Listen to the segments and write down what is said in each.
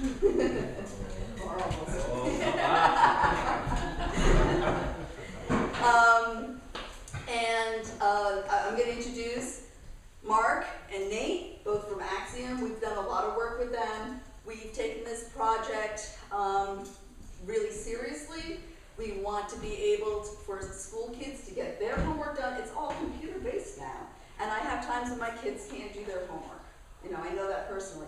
I'm going to introduce Mark and Nate, both from Axiom. We've done a lot of work with them. We've taken this project really seriously. We want to be able for school kids to get their homework done. It's all computer-based now. And I have times when my kids can't do their homework. You know, I know that personally.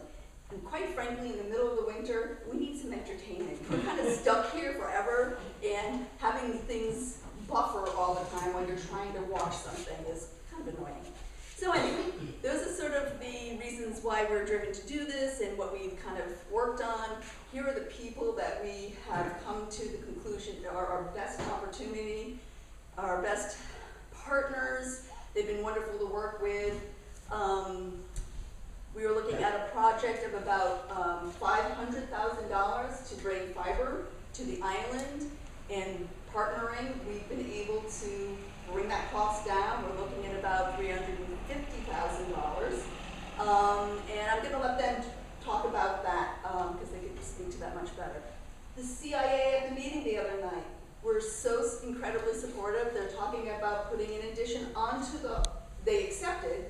And quite frankly, in the middle of the winter, we need some entertainment. We're kind of stuck here forever, and having things buffer all the time when you're trying to watch something is kind of annoying. So anyway, those are sort of the reasons why we're driven to do this and what we've kind of worked on. Here are the people that we have come to the conclusion are our best opportunity, our best partners. They've been wonderful to work with. We were looking at a project of about $500,000 to bring fiber to the island, and partnering, we've been able to bring that cost down. We're looking at about $350,000. And I'm going to let them talk about that because they can speak to that much better. The CIA at the meeting the other night were so incredibly supportive. They're talking about putting an addition onto they accepted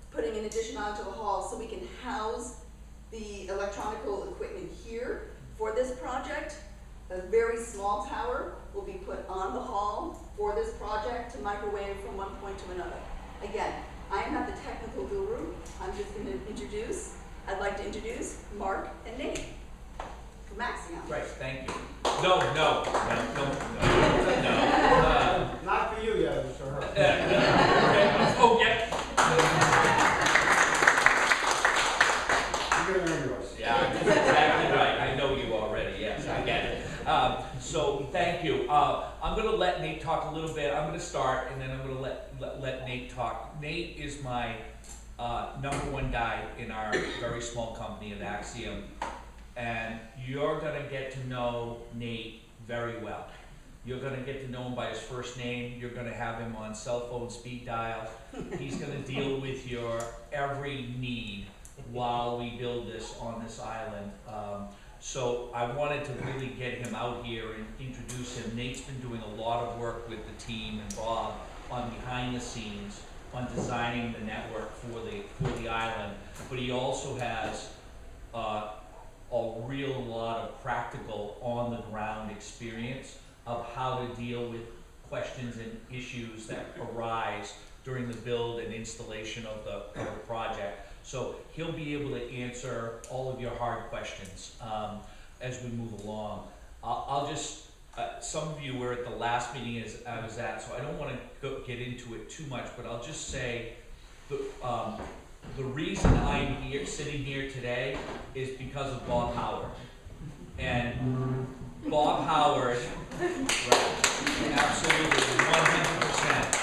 putting an addition onto the hall so we can house the electronical equipment here for this project. A very small tower will be put on the hall for this project to microwave from one point to another. Again, I am not the technical guru. I'm just going to I'd like to introduce Mark and Nate from Axiom. Right, thank you. No. Not for you, yeah, for her. Oh, yeah. You're going to earn yours. Yeah, that's exactly right. I know you already, yes, I get it. So thank you. I'm going to let Nate talk a little bit. I'm going to start, and then I'm going to let Nate talk. Nate is my #1 guy in our very small company at Axiom, and you're going to get to know Nate very well. You're going to get to know him by his first name. You're going to have him on cell phone speed dial. He's going to deal with your every need while we build this on this island. So I wanted to really get him out here and introduce him. Nate's been doing a lot of work with the team and Bob on behind the scenes on designing the network for the island. But he also has a real lot of practical on the ground experience of how to deal with questions and issues that arise during the build and installation of the project. So he'll be able to answer all of your hard questions as we move along. I'll just, some of you were at the last meeting I was at, so I don't want to get into it too much, but I'll just say the reason I'm here, sitting here today is because of Bob Howard. And Bob Howard, right, absolutely, 100%.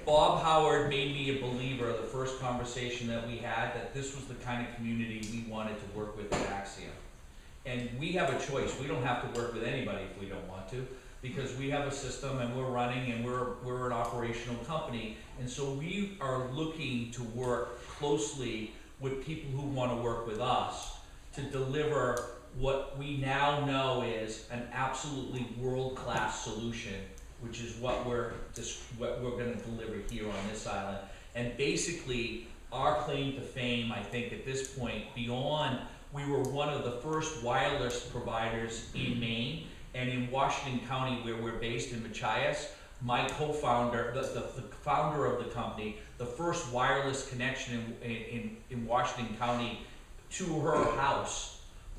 Bob Howard made me a believer the first conversation that we had that this was the kind of community we wanted to work with at Axiom. And we have a choice. We don't have to work with anybody if we don't want to, because we have a system and we're running and we're an operational company. And so we are looking to work closely with people who want to work with us to deliver what we now know is an absolutely world-class solution, which is what we're going to deliver here on this island. And basically, our claim to fame, I think, at this point, beyond, we were one of the first wireless providers in Maine, and in Washington County, where we're based in Machias, my co-founder, the founder of the company, the first wireless connection in Washington County to her house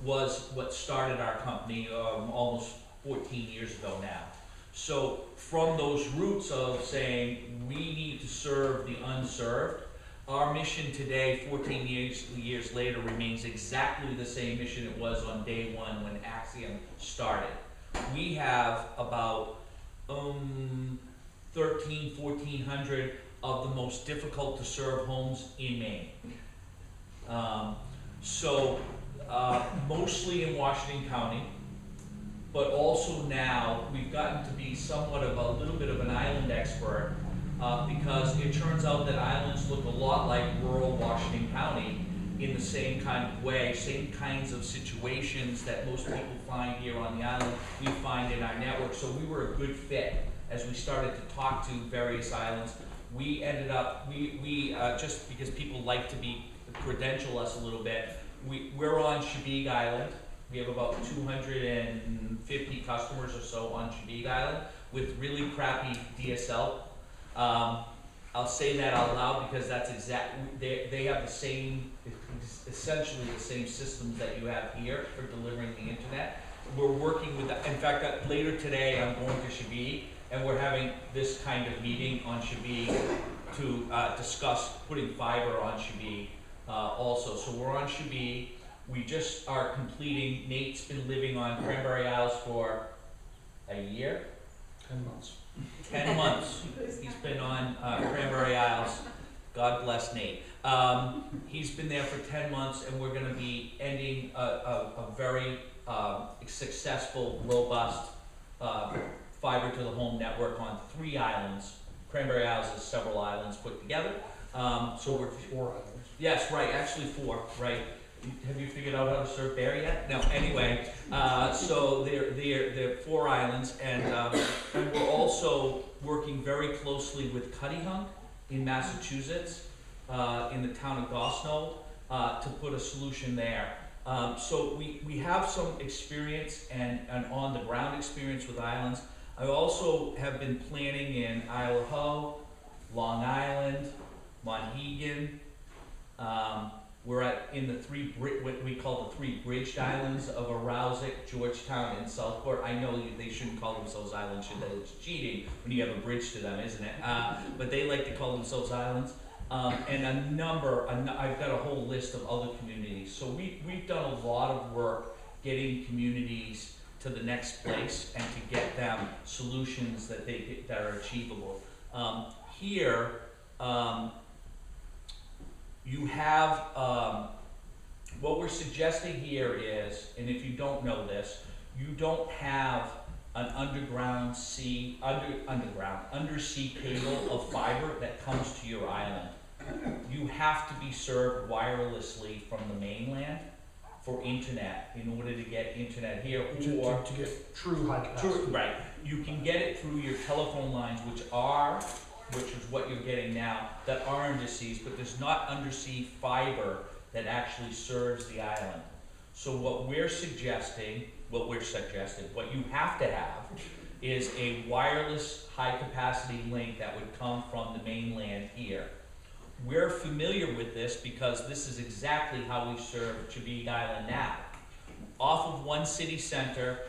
was what started our company almost 14 years ago now. So from those roots of saying we need to serve the unserved, our mission today, 14 years later, remains exactly the same mission it was on day one when Axiom started. We have about 1,400 of the most difficult to serve homes in Maine. Mostly in Washington County, but also now we've gotten to be somewhat of a little bit of an island expert because it turns out that islands look a lot like rural Washington County, in the same kind of way, same kinds of situations that most people find here on the island, we find in our network. So we were a good fit as we started to talk to various islands. We ended up, just because people like to credential us a little bit, we're on Chebeague Island. We have about 250 customers or so on Chebeague Island with really crappy DSL. I'll say that out loud because that's they have the same, essentially the same systems that you have here for delivering the internet. We're working with, in fact, later today I'm going to Chebeague and we're having this kind of meeting on Chebeague to discuss putting fiber on Chebeague also. So we're on Chebeague. We just are completing, Nate's been living on Cranberry Isles for a year? 10 months. 10 months. He's been on Cranberry Isles. God bless Nate. He's been there for 10 months, and we're going to be ending a very successful, robust fiber to the home network on 3 islands. Cranberry Isles is several islands put together. So we're 4 islands. Yes, right. Actually 4. Right. Have you figured out how to surf there yet? No. Anyway, so they're 4 islands, and we're also working very closely with Cuttyhunk in Massachusetts, in the town of Gosnold, to put a solution there. So we have some experience and on the ground experience with islands. I also have been planning in Isle of Ho, Long Island, Monhegan. We're in the what we call the 3 bridged islands of Arousik, Georgetown, and Southport. I know they shouldn't call themselves islands, should they? It's cheating when you have a bridge to them, isn't it? But they like to call themselves islands. And I've got a whole list of other communities. So we've done a lot of work getting communities to the next place and to get them solutions that are achievable. Here, you have, what we're suggesting here is, and if you don't know this, you don't have an undersea cable of fiber that comes to your island. You have to be served wirelessly from the mainland for internet in order to get internet here, or to get true high capacity. right. You can get it through your telephone lines, which is what you're getting now, that are underseas, but there's not undersea fiber that actually serves the island. So what you have to have is a wireless high capacity link that would come from the mainland here. We're familiar with this because this is exactly how we serve Chebeague Island now. Off of one city center,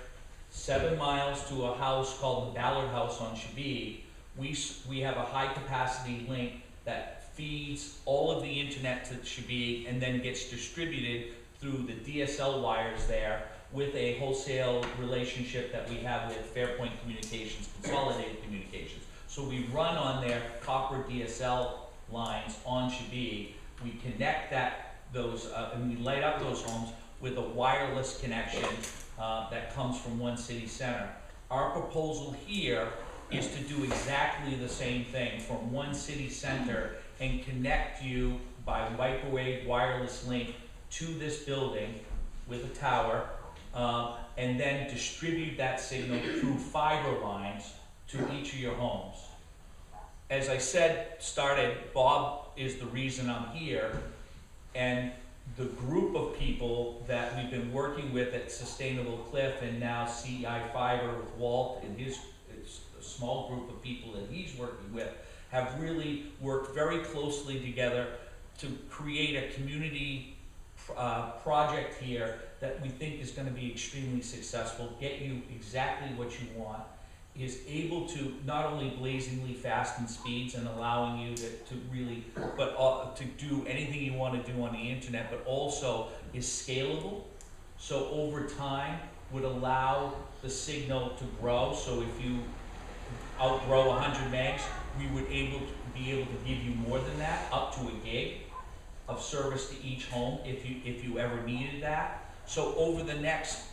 7 miles to a house called the Ballard House on Chebeague, we have a high capacity link that feeds all of the internet to Chebeague and then gets distributed through the DSL wires there with a wholesale relationship that we have with Fairpoint Communications, Consolidated Communications. So we run on their copper DSL lines on Chebeague. We connect and we light up those homes with a wireless connection that comes from one city center. Our proposal here is to do exactly the same thing from one city center and connect you by microwave wireless link to this building with a tower, and then distribute that signal through fiber lines to each of your homes. As I said, Bob is the reason I'm here, and the group of people that we've been working with at Sustainable Cliff and now CI Fiber with Walt and his small group of people that he's working with have really worked very closely together to create a community project here that we think is going to be extremely successful, get you exactly what you want, is able to not only blazingly fast in speeds and allowing you to really, but to do anything you want to do on the internet, but also is scalable. So over time would allow the signal to grow. So if you outgrow 100 megs, we would be able to give you more than that, up to a gig of service to each home if you ever needed that. So over the next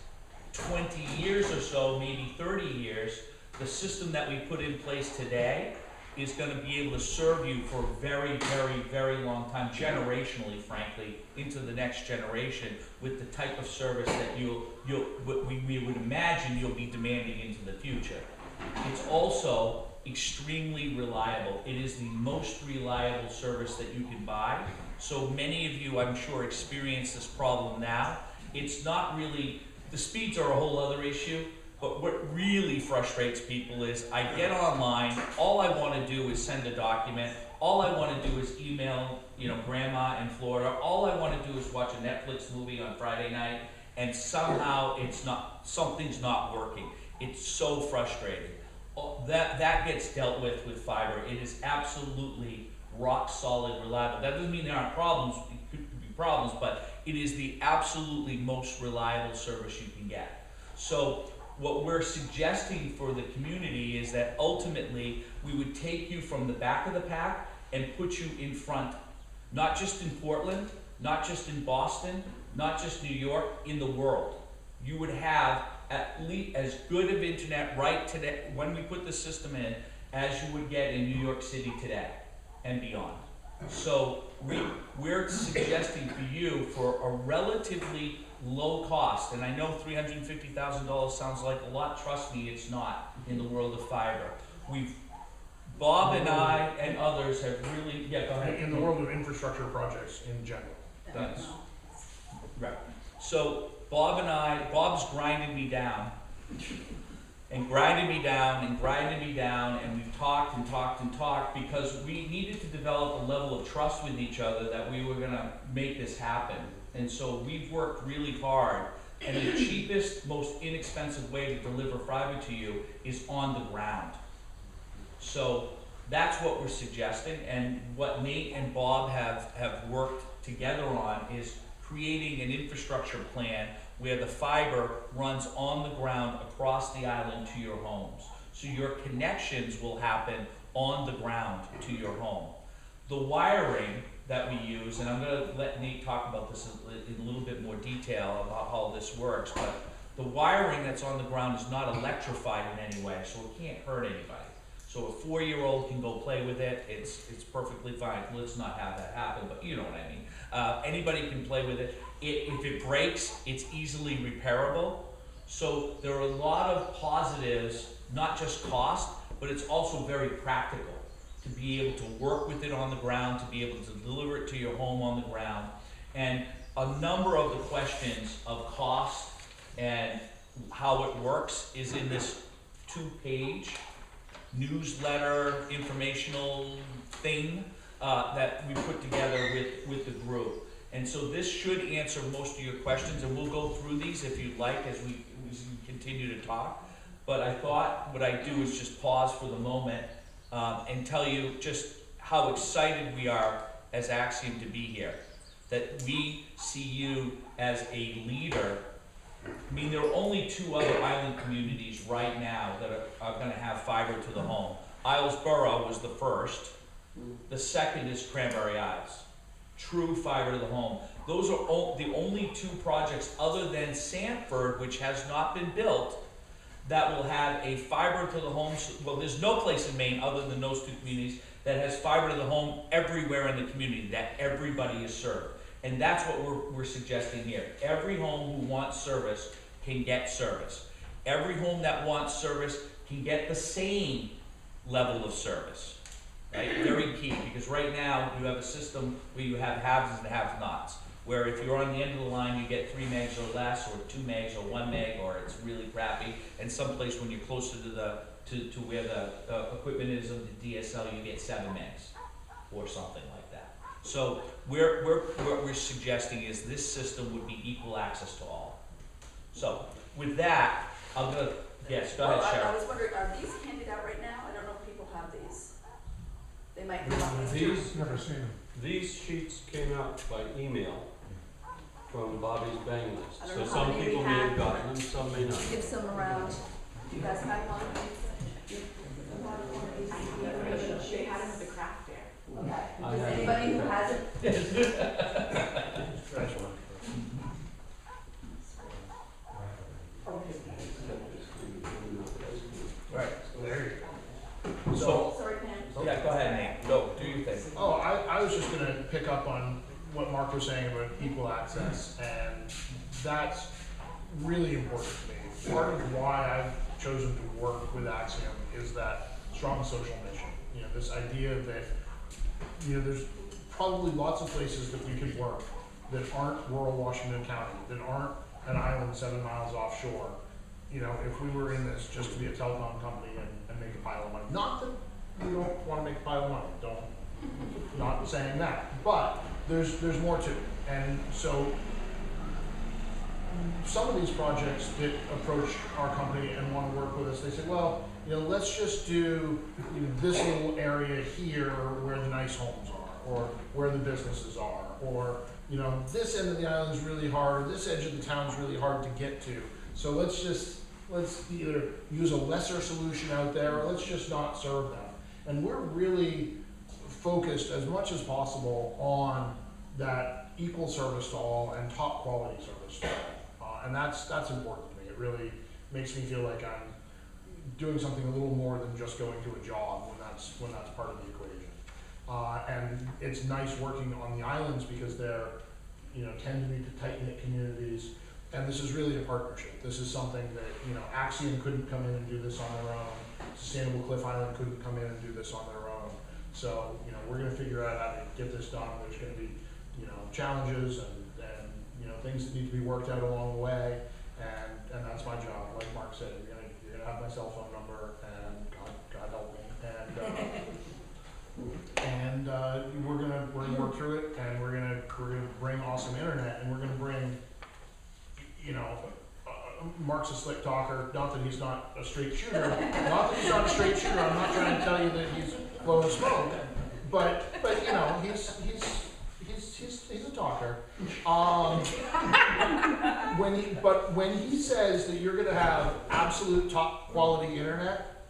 20 years or so, maybe 30 years, the system that we put in place today is gonna be able to serve you for a very, very, very long time, generationally, frankly, into the next generation, with the type of service that we would imagine you'll be demanding into the future. It's also extremely reliable. It is the most reliable service that you can buy. So many of you, I'm sure, experience this problem now. It's not really, the speeds are a whole other issue, but what really frustrates people is I get online, all I want to do is send a document, all I want to do is email, grandma in Florida, all I want to do is watch a Netflix movie on Friday night, and somehow something's not working. It's so frustrating. That gets dealt with fiber. It is absolutely rock solid reliable. That doesn't mean there aren't problems, it could be problems, but it is the absolutely most reliable service you can get. So what we're suggesting for the community is that ultimately we would take you from the back of the pack and put you in front, not just in Portland, not just in Boston, not just New York, in the world. You would have at least as good of internet right today, when we put the system in, as you would get in New York City today and beyond. So we're suggesting for you, for a relatively low cost, and I know $350,000 sounds like a lot, trust me, it's not in the world of fiber. Bob and I and others have really, go ahead. In the world of infrastructure projects in general. That's right. So Bob's grinding me down, and grinding me down, and grinding me down, and we've talked and talked and talked because we needed to develop a level of trust with each other that we were gonna make this happen. And so we've worked really hard, and the cheapest, most inexpensive way to deliver fiber to you is on the ground. So that's what we're suggesting, and what Nate and Bob have worked together on is creating an infrastructure plan where the fiber runs on the ground across the island to your homes. So your connections will happen on the ground to your home. The wiring that we use, and I'm going to let Nate talk about this in a little bit more detail about how this works, but the wiring that's on the ground is not electrified in any way, so it can't hurt anybody. So a 4-year-old can go play with it, it's perfectly fine. Let's not have that happen, but you know what I mean. Anybody can play with it. If it breaks, it's easily repairable. So there are a lot of positives, not just cost, but it's also very practical to be able to work with it on the ground, to be able to deliver it to your home on the ground. And a number of the questions of cost and how it works is in this 2-page newsletter informational thing that we put together with the group. And so this should answer most of your questions, and we'll go through these if you'd like as we continue to talk. But I thought what I'd do is just pause for the moment and tell you just how excited we are as Axiom to be here. That we see you as a leader. I mean, there are only 2 other island communities right now that are going to have fiber to the home. Islesboro was the first. The second is Cranberry Isles. True fiber to the home. Those are the only 2 projects other than Sanford, which has not been built, that will have a fiber to the home. Well, there's no place in Maine other than those 2 communities that has fiber to the home everywhere in the community, that everybody is served. And that's what we're suggesting here. Every home who wants service can get service. Every home that wants service can get the same level of service. Right? Very key, because right now you have a system where you have haves and have-nots, where if you're on the end of the line you get 3 megs or less, or 2 megs or 1 meg, or it's really crappy. And someplace when you're closer to where the equipment is of the DSL, you get 7 megs or something like that. So what we're suggesting is this system would be equal access to all. So with that, I'm gonna, yes, go ahead, Cheryl. I was wondering, are these handed out right now? I don't know if people have these. They might come up with These, Never seen them. these sheets came out by email from Bobby's bang list. I don't So know how some many people we may have. have gotten them, some may not. give some around. Do you guys have one? They had them at the craft fair. Okay. I Does have- anybody who hasn't? Scratch one. Right. There you go. So, Sorry, Pam. yeah, Mark was saying about equal access, and that's really important to me. Part of why I've chosen to work with Axiom is that strong social mission. You know, this idea that, you know, there's probably lots of places that we could work that aren't rural Washington County, that aren't an island 7 miles offshore. You know, if we were in this just to be a telecom company and make a pile of money. Not that we don't want to make a pile of money, not saying that, but there's more to it. And so some of these projects that approach our company and want to work with us, they say, well, you know, let's just do, you know, this little area here where the nice homes are, or where the businesses are, or, you know, this end of the island is really hard, or this edge of the town is really hard to get to. So let's either use a lesser solution out there, or let's just not serve them. And we're really focused as much as possible on that equal service to all and top quality service to all. And that's important to me. It really makes me feel like I'm doing something a little more than just going to a job when that's part of the equation. And it's nice working on the islands because they're, you know, tend to be tight-knit communities. And this is really a partnership. This is something that, you know, Axiom couldn't come in and do this on their own. Sustainable Cliff Island couldn't come in and do this on their own. So, you know, we're going to figure out how to get this done. There's going to be, you know, challenges and you know, things that need to be worked out along the way. And that's my job. Like Mark said, you're gonna have my cell phone number, and God help me. And we're gonna work through it, and we're gonna bring awesome internet, and we're gonna bring, you know, Mark's a slick talker. Not that he's not a straight shooter. Not that he's not a straight shooter. I'm not trying to tell you that he's blowing smoke. But you know, he's a talker. When he says that you're going to have absolute top quality internet,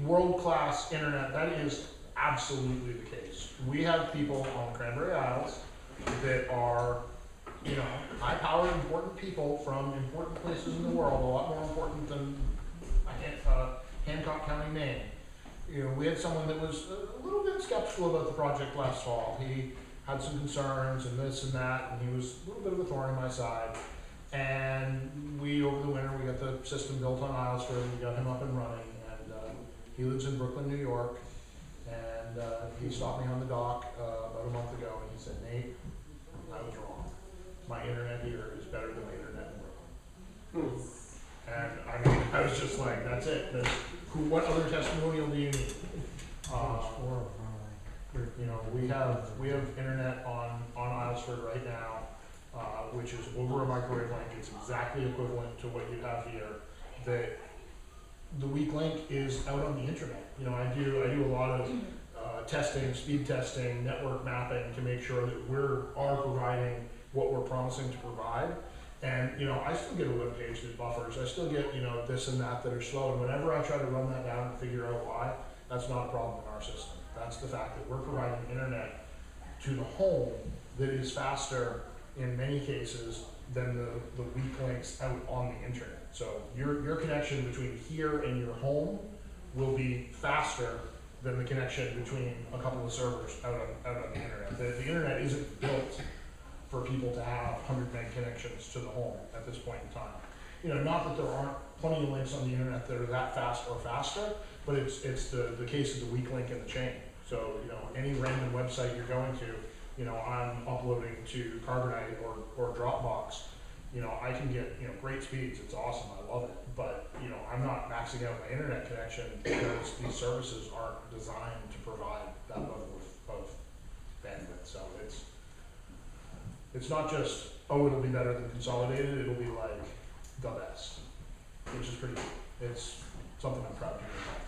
world-class internet, that is absolutely the case. We have people on Cranberry Isles that are, you know, high-powered, important people from important places in the world, a lot more important than Hancock County, Maine. You know, we had someone that was a little bit skeptical about the project last fall. He had some concerns and this and that, and he was a little bit of a thorn in my side. And over the winter, we got the system built on Islesford, and we got him up and running. And he lives in Brooklyn, New York. And he stopped me on the dock about a month ago, and he said, Nate, I was wrong. My internet here is better than the internet in Brooklyn. And I mean, I was just like, that's it. What other testimonial do you need? You know, we have internet on Islesford right now, which is over a microwave link. It's exactly equivalent to what you have here. The weak link is out on the internet. You know, I do a lot of testing, speed testing, network mapping to make sure that we are providing what we're promising to provide. And, you know, I still get a web page that buffers. I still get, you know, this and that are slow. And whenever I try to run that down and figure out why, that's not a problem in our system. That's the fact that we're providing internet to the home that is faster in many cases than the weak links out on the internet. So your connection between here and your home will be faster than the connection between a couple of servers out on the internet. The internet isn't built for people to have 100 meg connections to the home at this point in time. You know, not that there aren't plenty of links on the internet that are that fast or faster, but it's the case of the weak link in the chain. So, you know, any random website you're going to, you know, I'm uploading to Carbonite or Dropbox, you know, I can get, you know, great speeds. It's awesome. I love it. But, you know, I'm not maxing out my internet connection because these services aren't designed to provide that level of bandwidth. So it's not just, oh, it'll be better than consolidated. It'll be like the best, which is pretty cool. It's something I'm proud to be involved in.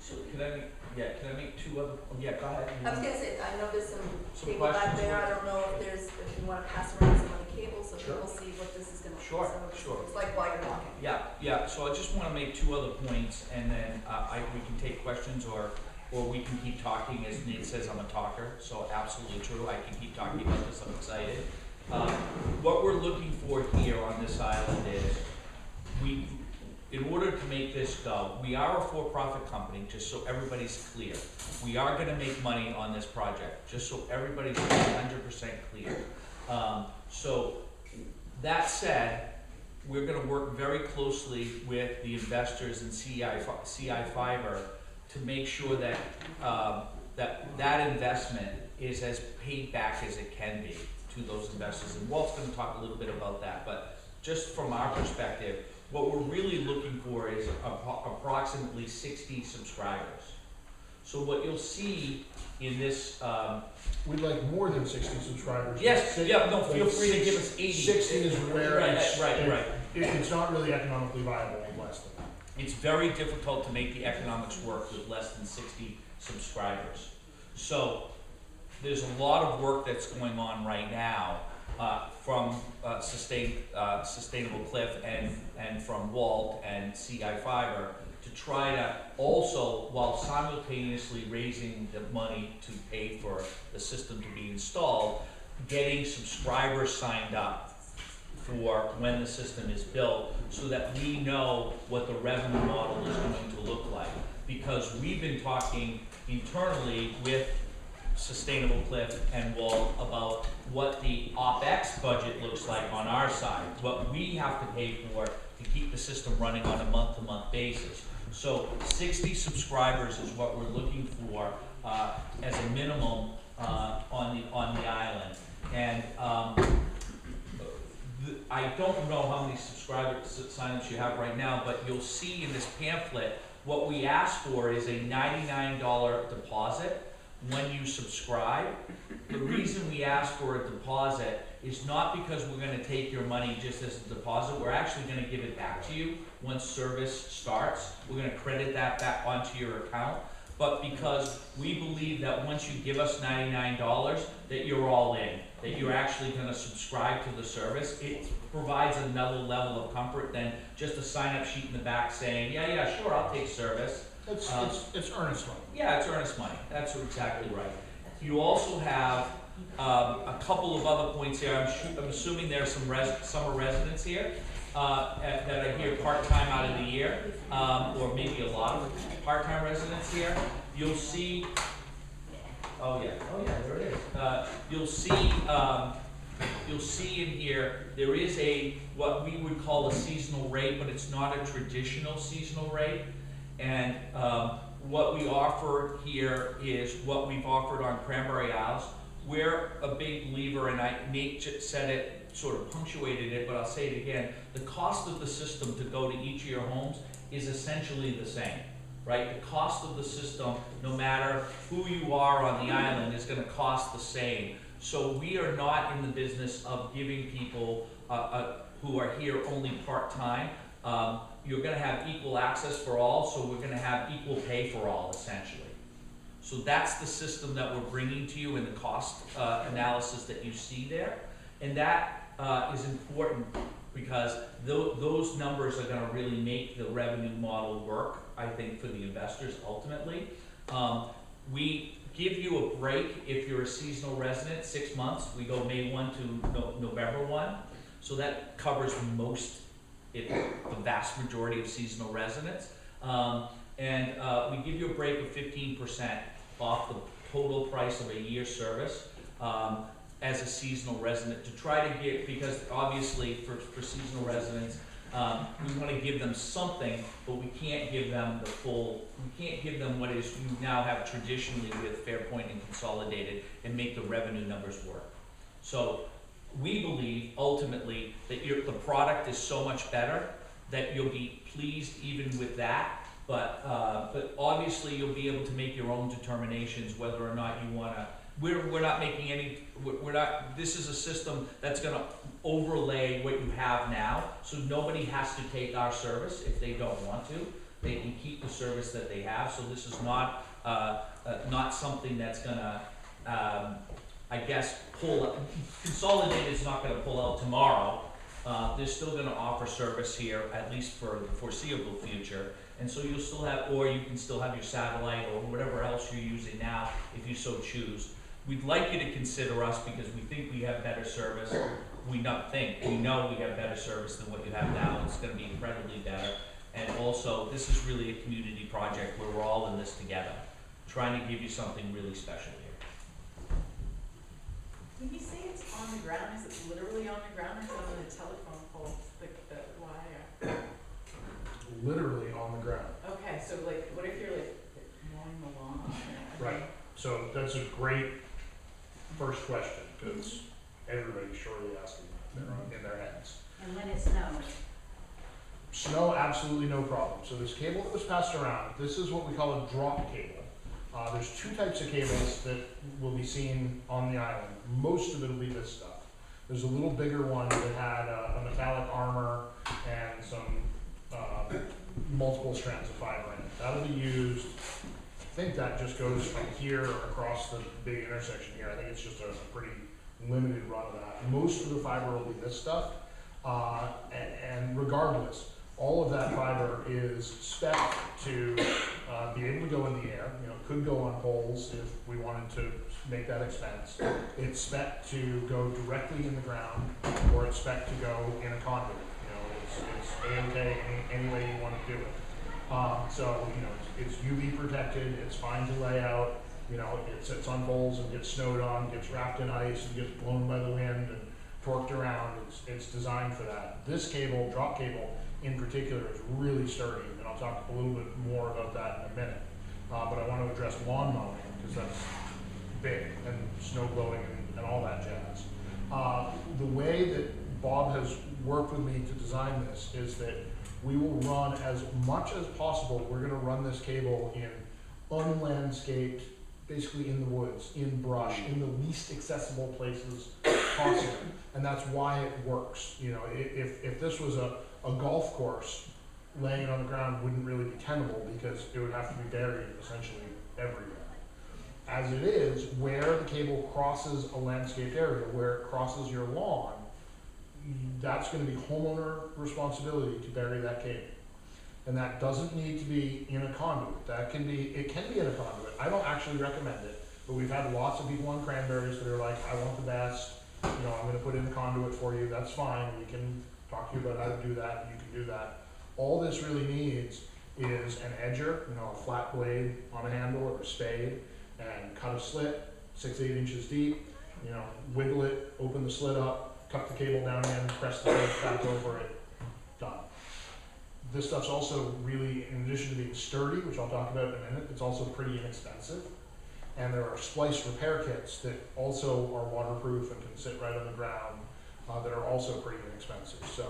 So can I make two other, go ahead. I was gonna say, I know there's some cable back questions there. for- I don't know if you wanna pass around some of the cables so Sure. people see what this is gonna. Sure, some of this sure. looks like while you're talking. Yeah, so I just wanna make two other points, and then we can take questions, or we can keep talking. As Nate says, I'm a talker, so absolutely true. I can keep talking about this, I'm excited. What we're looking for here on this island is, in order to make this go, we are a for-profit company, just so everybody's clear. We are gonna make money on this project, just so everybody's 100% clear. So, that said, we're gonna work very closely with the investors in CI Fiber to make sure that, that investment is as paid back as it can be to those investors. And Walt's gonna talk a little bit about that, but just from our perspective, what we're really looking for is approximately 60 subscribers. So what you'll see in this, We'd like more than 60 subscribers. yes, Say- yeah, no, like feel free to give us 80. 60 is where Right, it's, right. it's not really economically viable with less than that. It's very difficult to make the economics work with less than 60 subscribers. So there's a lot of work that's going on right now from Sustainable Cliff and from Walt and CI Fiber to try to also, while simultaneously raising the money to pay for the system to be installed, getting subscribers signed up for when the system is built so that we know what the revenue model is going to look like. Because we've been talking internally with Sustainable Cliff and Walt about what the OpEx budget looks like on our side, what we have to pay for to keep the system running on a month-to-month basis. So 60 subscribers is what we're looking for as a minimum on the island. And I don't know how many signups you have right now, but you'll see in this pamphlet what we ask for is a $99 deposit when you subscribe. The reason we ask for a deposit is not because we're going to take your money just as a deposit. We're actually going to give it back to you once service starts. We're going to credit that back onto your account. But because we believe that once you give us $99, that you're all in, that you're actually going to subscribe to the service. It provides another level of comfort than just a sign-up sheet in the back saying, yeah, sure, I'll take service. It's earnest money. Yeah, it's earnest money. That's exactly right. You also have a couple of other points here. I'm assuming there's some summer residents here that are here part-time out of the year, or maybe a lot of part-time residents here. You'll see, oh yeah, there it is. You'll see in here, there is what we would call a seasonal rate, but it's not a traditional seasonal rate. And what we offer here is what we've offered on Cranberry Isles. We're a big believer, and Nate said it, sort of punctuated it, but I'll say it again. The cost of the system to go to each of your homes is essentially the same, right? The cost of the system, no matter who you are on the island, is going to cost the same. So we are not in the business of giving people who are here only part-time. You're going to have equal access for all, so we're going to have equal pay for all, essentially. So that's the system that we're bringing to you in the cost analysis that you see there. And that is important because those numbers are going to really make the revenue model work, I think, for the investors ultimately. We give you a break if you're a seasonal resident, 6 months. We go May 1 to November 1. So that covers the vast majority of seasonal residents. We give you a break of 15% off the total price of a year's service as a seasonal resident to try to get, because obviously for seasonal residents, we want to give them something, but we can't give them we can't give them what is you now have traditionally with Fairpoint and Consolidated and make the revenue numbers work. So we believe ultimately that the product is so much better that you'll be pleased even with that, but obviously you'll be able to make your own determinations whether or not you want to. We're not making any. This is a system that's going to overlay what you have now, so nobody has to take our service if they don't want to. They can keep the service that they have. So this is not something that's going to. I guess pull up. Consolidated is not going to pull out tomorrow. They're still going to offer service here, at least for the foreseeable future. And so you'll still have, or you can still have your satellite or whatever else you're using now, if you so choose. We'd like you to consider us because we think we have better service. We know we have better service than what you have now. It's going to be incredibly better. And also, this is really a community project where we're all in this together, trying to give you something really special here. When you say it's on the ground, is it literally on the ground or is it on the telephone poles, the wire? Literally on the ground. Okay, so like, what if you're like mowing the lawn? Right. So that's a great first question, because everybody's surely asking that in their heads. And when it snows. Snow, absolutely no problem. So this cable that was passed around, this is what we call a drop cable. There's two types of cables that will be seen on the island. Most of it will be this stuff. There's a little bigger one that had a metallic armor and some multiple strands of fiber in it. That'll be used, I think that just goes from here across the big intersection here. I think it's just a pretty limited run of that. Most of the fiber will be this stuff. And regardless, all of that fiber is spec to be able to go in the air. You know, it could go on poles if we wanted to make that expense. It's spec to go directly in the ground, or it's spec to go in a conduit. You know, it's A-OK any way you want to do it. So, you know, it's UV protected, it's fine to lay out. You know, it sits on poles and gets snowed on, gets wrapped in ice and gets blown by the wind and torqued around. It's designed for that. This cable, drop cable in particular, is really sturdy, and I'll talk a little bit more about that in a minute. But I want to address lawn mowing, because that's big, and snow blowing and all that jazz. The way that Bob has worked with me to design this is that we will run as much as possible. We're going to run this cable in unlandscaped, basically in the woods, in brush, in the least accessible places possible. And that's why it works. You know, if this was a golf course, laying it on the ground wouldn't really be tenable, because it would have to be buried essentially everywhere. As it is, where the cable crosses a landscaped area, where it crosses your lawn, that's going to be homeowner responsibility to bury that cable. And that doesn't need to be in a conduit. It can be in a conduit. I don't actually recommend it, but we've had lots of people on Cranberries that are like, I want the best, you know, I'm going to put in a conduit for you. That's fine. We can talk to you about how to do that, and you can do that. All this really needs is an edger, you know, a flat blade on a handle or a spade, and cut a slit 6-8 inches deep, you know, wiggle it, open the slit up, cut the cable down in, press the blade back over it, done. This stuff's also really, in addition to being sturdy, which I'll talk about in a minute, it's also pretty inexpensive. And there are splice repair kits that also are waterproof and can sit right on the ground, that are also pretty inexpensive. So,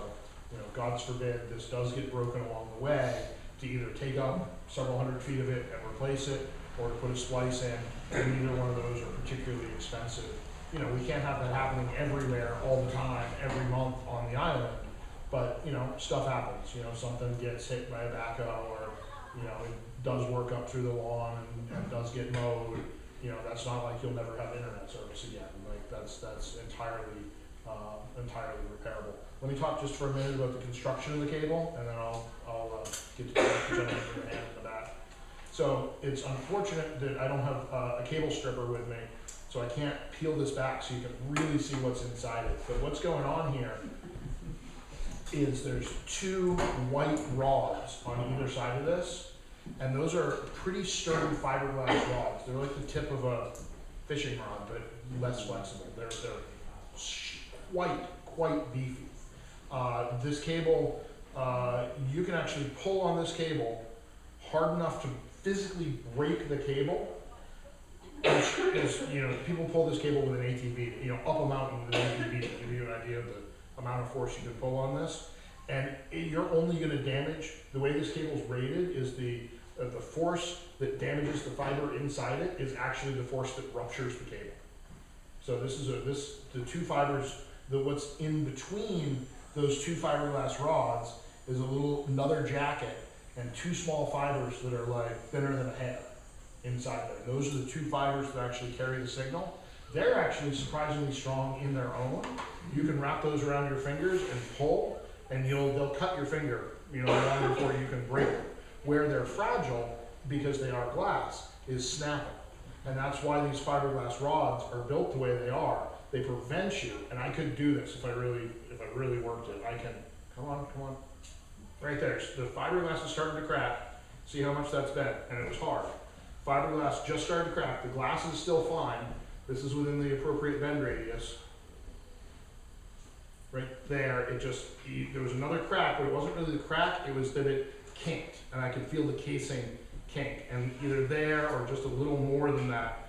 you know, God forbid this does get broken along the way, to either take up several hundred feet of it and replace it, or to put a splice in, and neither one of those are particularly expensive. You know, we can't have that happening everywhere, all the time, every month on the island, but, you know, stuff happens. You know, something gets hit by a backhoe, or, you know, it does work up through the lawn and does get mowed. You know, that's not like you'll never have internet service again. Like, that's entirely repairable. Let me talk just for a minute about the construction of the cable, and then I'll get to the gentleman with the hand in the back. So it's unfortunate that I don't have a cable stripper with me, so I can't peel this back so you can really see what's inside it. But what's going on here is there's two white rods on either side of this, and those are pretty sturdy fiberglass rods. They're like the tip of a fishing rod, but less flexible. They're quite beefy. This cable, you can actually pull on this cable hard enough to physically break the cable. Because, you know, people pull this cable with an ATV, you know, up a mountain with an ATV to give you an idea of the amount of force you can pull on this. And you're only going to damage, the way this cable's rated is the force that damages the fiber inside it is actually the force that ruptures the cable. So the two fibers, what's in between those two fiberglass rods is another jacket and two small fibers that are like thinner than a hair inside there. Those are the two fibers that actually carry the signal. They're actually surprisingly strong in their own. You can wrap those around your fingers and pull, and they'll cut your finger, you know, long before you can break them. Where they're fragile, because they are glass, is snapping. And that's why these fiberglass rods are built the way they are. They prevent you, and I could do this if I really worked it. I can, come on. right there, the fiberglass is starting to crack. See how much that's bent, and it was hard. Fiberglass just started to crack. The glass is still fine. This is within the appropriate bend radius. Right there, there was another crack, but it wasn't really the crack, it was that it kinked, and I could feel the casing kink, and either there or just a little more than that,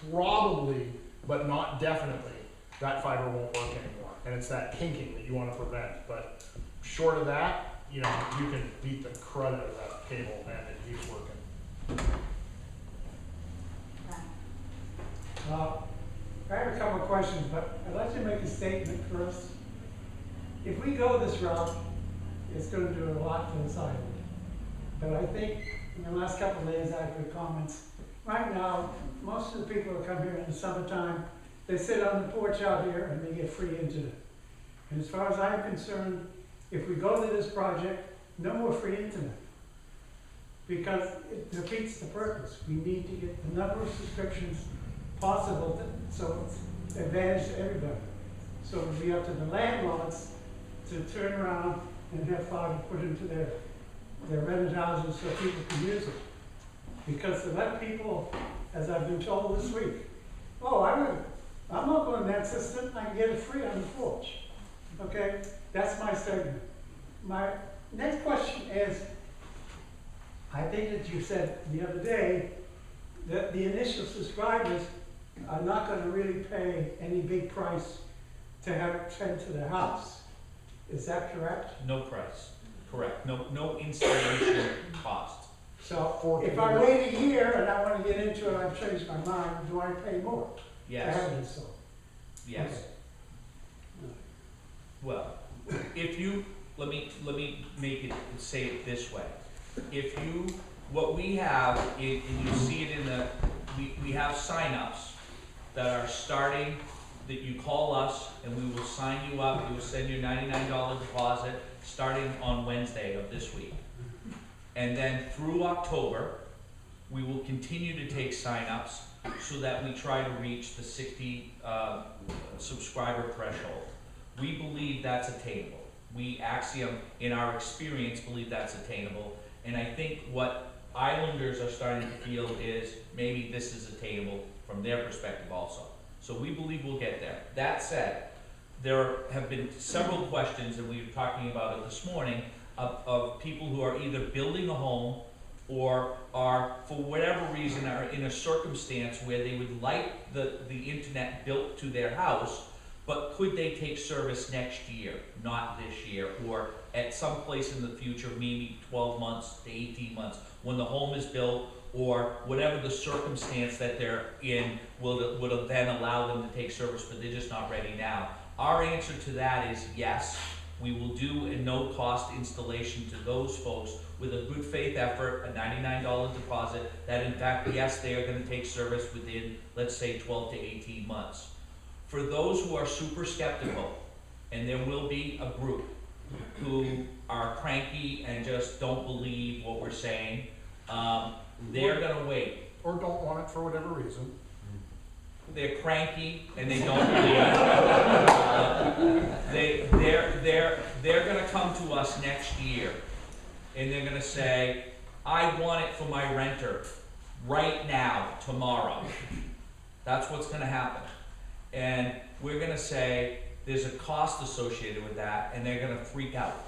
probably, but not definitely, that fiber won't work anymore. And it's that kinking that you want to prevent, but short of that, you know, you can beat the crud out of that cable and it keeps working. I have a couple of questions, but I'd like to make a statement first. If we go this route, it's going to do a lot to this island. But I think in the last couple of days I've heard comments. Right now, most of the people who come here in the summertime, they sit on the porch out here and they get free internet. And as far as I'm concerned, if we go to this project, no more free internet. Because it defeats the purpose. We need to get the number of subscriptions possible so it's advantage to everybody. So it would be up to the landlords to turn around and have fiber put into their rented houses so people can use it. Because to let people, as I've been told this week, oh, I'm not going to access it, I can get it free on the porch. Okay, that's my statement. My next question is, I think that you said the other day that the initial subscribers are not going to really pay any big price to have it sent to their house. Is that correct? No price, correct. No installation cost. So if I wait a year and I want to get into it, I've changed my mind, do I pay more? Yes. I haven't so. Yes. Okay. Well, if you, let me make it, say it this way. If you, what we have, and you see it in the, we have signups that are starting, that you call us and we will sign you up, we will send you a $99 deposit starting on Wednesday of this week. And then through October, we will continue to take signups so that we try to reach the 60 subscriber threshold. We believe that's attainable. We, Axiom, in our experience, believe that's attainable. And I think what islanders are starting to feel is maybe this is attainable from their perspective also. So we believe we'll get there. That said, there have been several questions, and we were talking about it this morning, of people who are either building a home or are, for whatever reason, are in a circumstance where they would like the internet built to their house, but could they take service next year, not this year, or at some place in the future, maybe 12 months to 18 months, when the home is built, or whatever the circumstance that they're in will then allow them to take service, but they're just not ready now. Our answer to that is yes. We will do a no-cost installation to those folks with a good faith effort, a $99 deposit, that in fact, yes, they are going to take service within, let's say, 12 to 18 months. For those who are super skeptical, and there will be a group who are cranky and just don't believe what we're saying, they're going to wait. Or don't want it for whatever reason. They're cranky and they don't believe. They're going to come to us next year and they're going to say, I want it for my renter right now, tomorrow. That's what's going to happen. And we're going to say there's a cost associated with that, and they're going to freak out.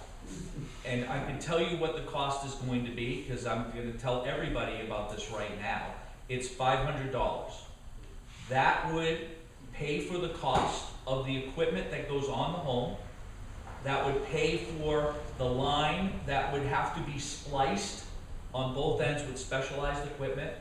And I can tell you what the cost is going to be, because I'm going to tell everybody about this right now. It's $500. That would pay for the cost of the equipment that goes on the home. That would pay for the line that would have to be spliced on both ends with specialized equipment,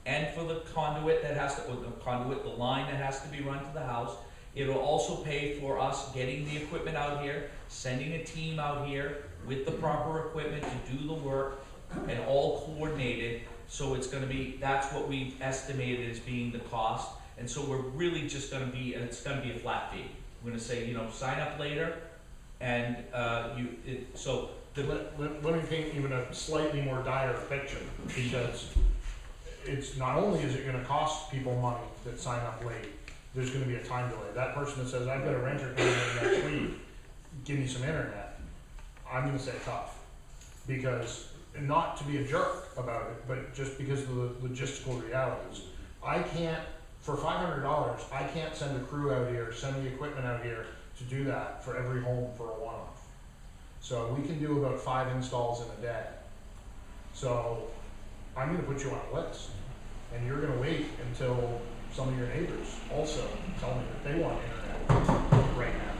and for the conduit that has to, or the line that has to be run to the house. It'll also pay for us getting the equipment out here, sending a team out here with the proper equipment to do the work, and all coordinated. So it's going to be, that's what we've estimated as being the cost. And so we're really just going to be, it's going to be a flat fee. We're going to say, you know, sign up later, and Let me paint even a slightly more dire picture, because it's not only is it going to cost people money that sign up late, there's going to be a time delay. That person that says, I've got a renter coming in next week, give me some internet, I'm going to say tough. because, and not to be a jerk about it, but just because of the logistical realities. I can't, for $500, I can't send a crew out here, send the equipment out here to do that for every home for a one-off. So we can do about 5 installs in a day. So I'm gonna put you on a list, and you're gonna wait until some of your neighbors also tell me that they want internet right now.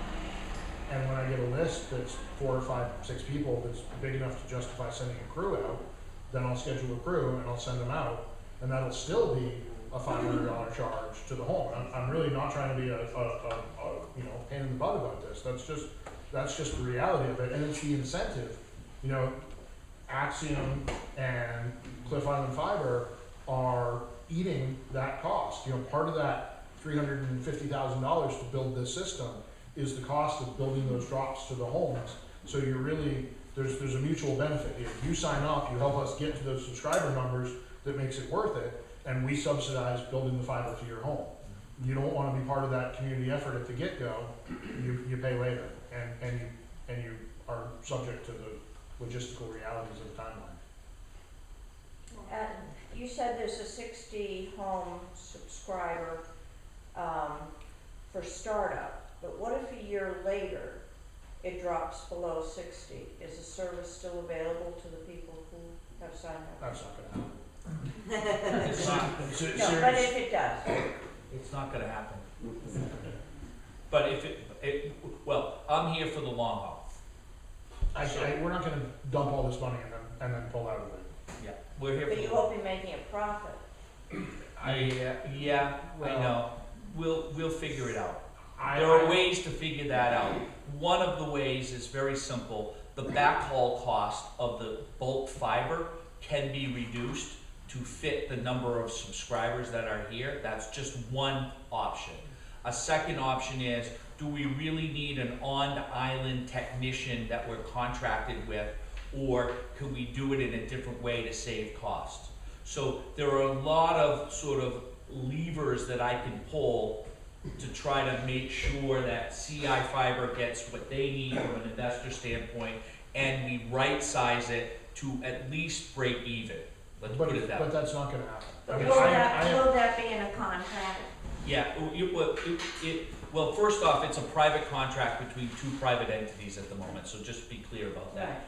And when I get a list that's 4 or 5, 6 people that's big enough to justify sending a crew out, then I'll schedule a crew and I'll send them out, and that'll still be a $500 charge to the home. I'm really not trying to be a you know, pain in the butt about this. That's just the reality of it, and it's the incentive. You know, Axiom and Cliff Island Fiber are eating that cost. You know, part of that $350,000 to build this system is the cost of building those drops to the homes. So you're really, there's a mutual benefit here. You sign up, you help us get to those subscriber numbers that makes it worth it, and we subsidize building the fiber to your home. You don't want to be part of that community effort at the get-go. You pay later, and you are subject to the logistical realities of the timeline. And you said there's a 60 home subscriber for startup, but what if a year later it drops below 60? Is the service still available to the people who have signed up? That's not going to happen. It's not, No, but if it does, it's not gonna happen. But if well, I'm here for the long haul. We're not going to dump all this money and then pull out of it. Yeah, we're here for but the you long hope you're making a profit. Yeah, I know. We'll figure it out. I- There are I- ways to figure that out. One of the ways is very simple. The backhaul cost of the bulk fiber can be reduced to fit the number of subscribers that are here. That's just one option. A second option is, do we really need an on-island technician that we're contracted with, or could we do it in a different way to save costs? So there are a lot of sort of levers that I can pull to try to make sure that CI Fiber gets what they need from an investor standpoint, and we right-size it to at least break even. Let's put it that way. But that's not going to happen. But I mean, will I- will that be in a contract? Yeah, well, first off, it's a private contract between 2 private entities at the moment, so just be clear about that.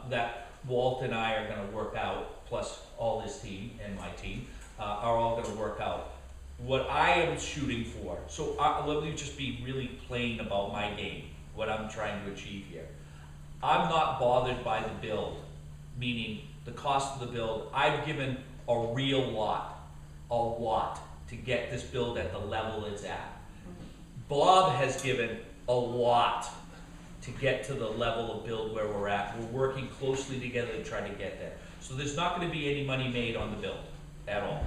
That Walt and I are gonna work out, plus all his team and my team, are all gonna work out. What I am shooting for, so let me just be really plain about my game, what I'm trying to achieve here. I'm not bothered by the build, meaning the cost of the build. I've given a real lot to get this build at the level it's at. Bob has given a lot to get to the level of build where we're at. We're working closely together to try to get there. So there's not going to be any money made on the build at all.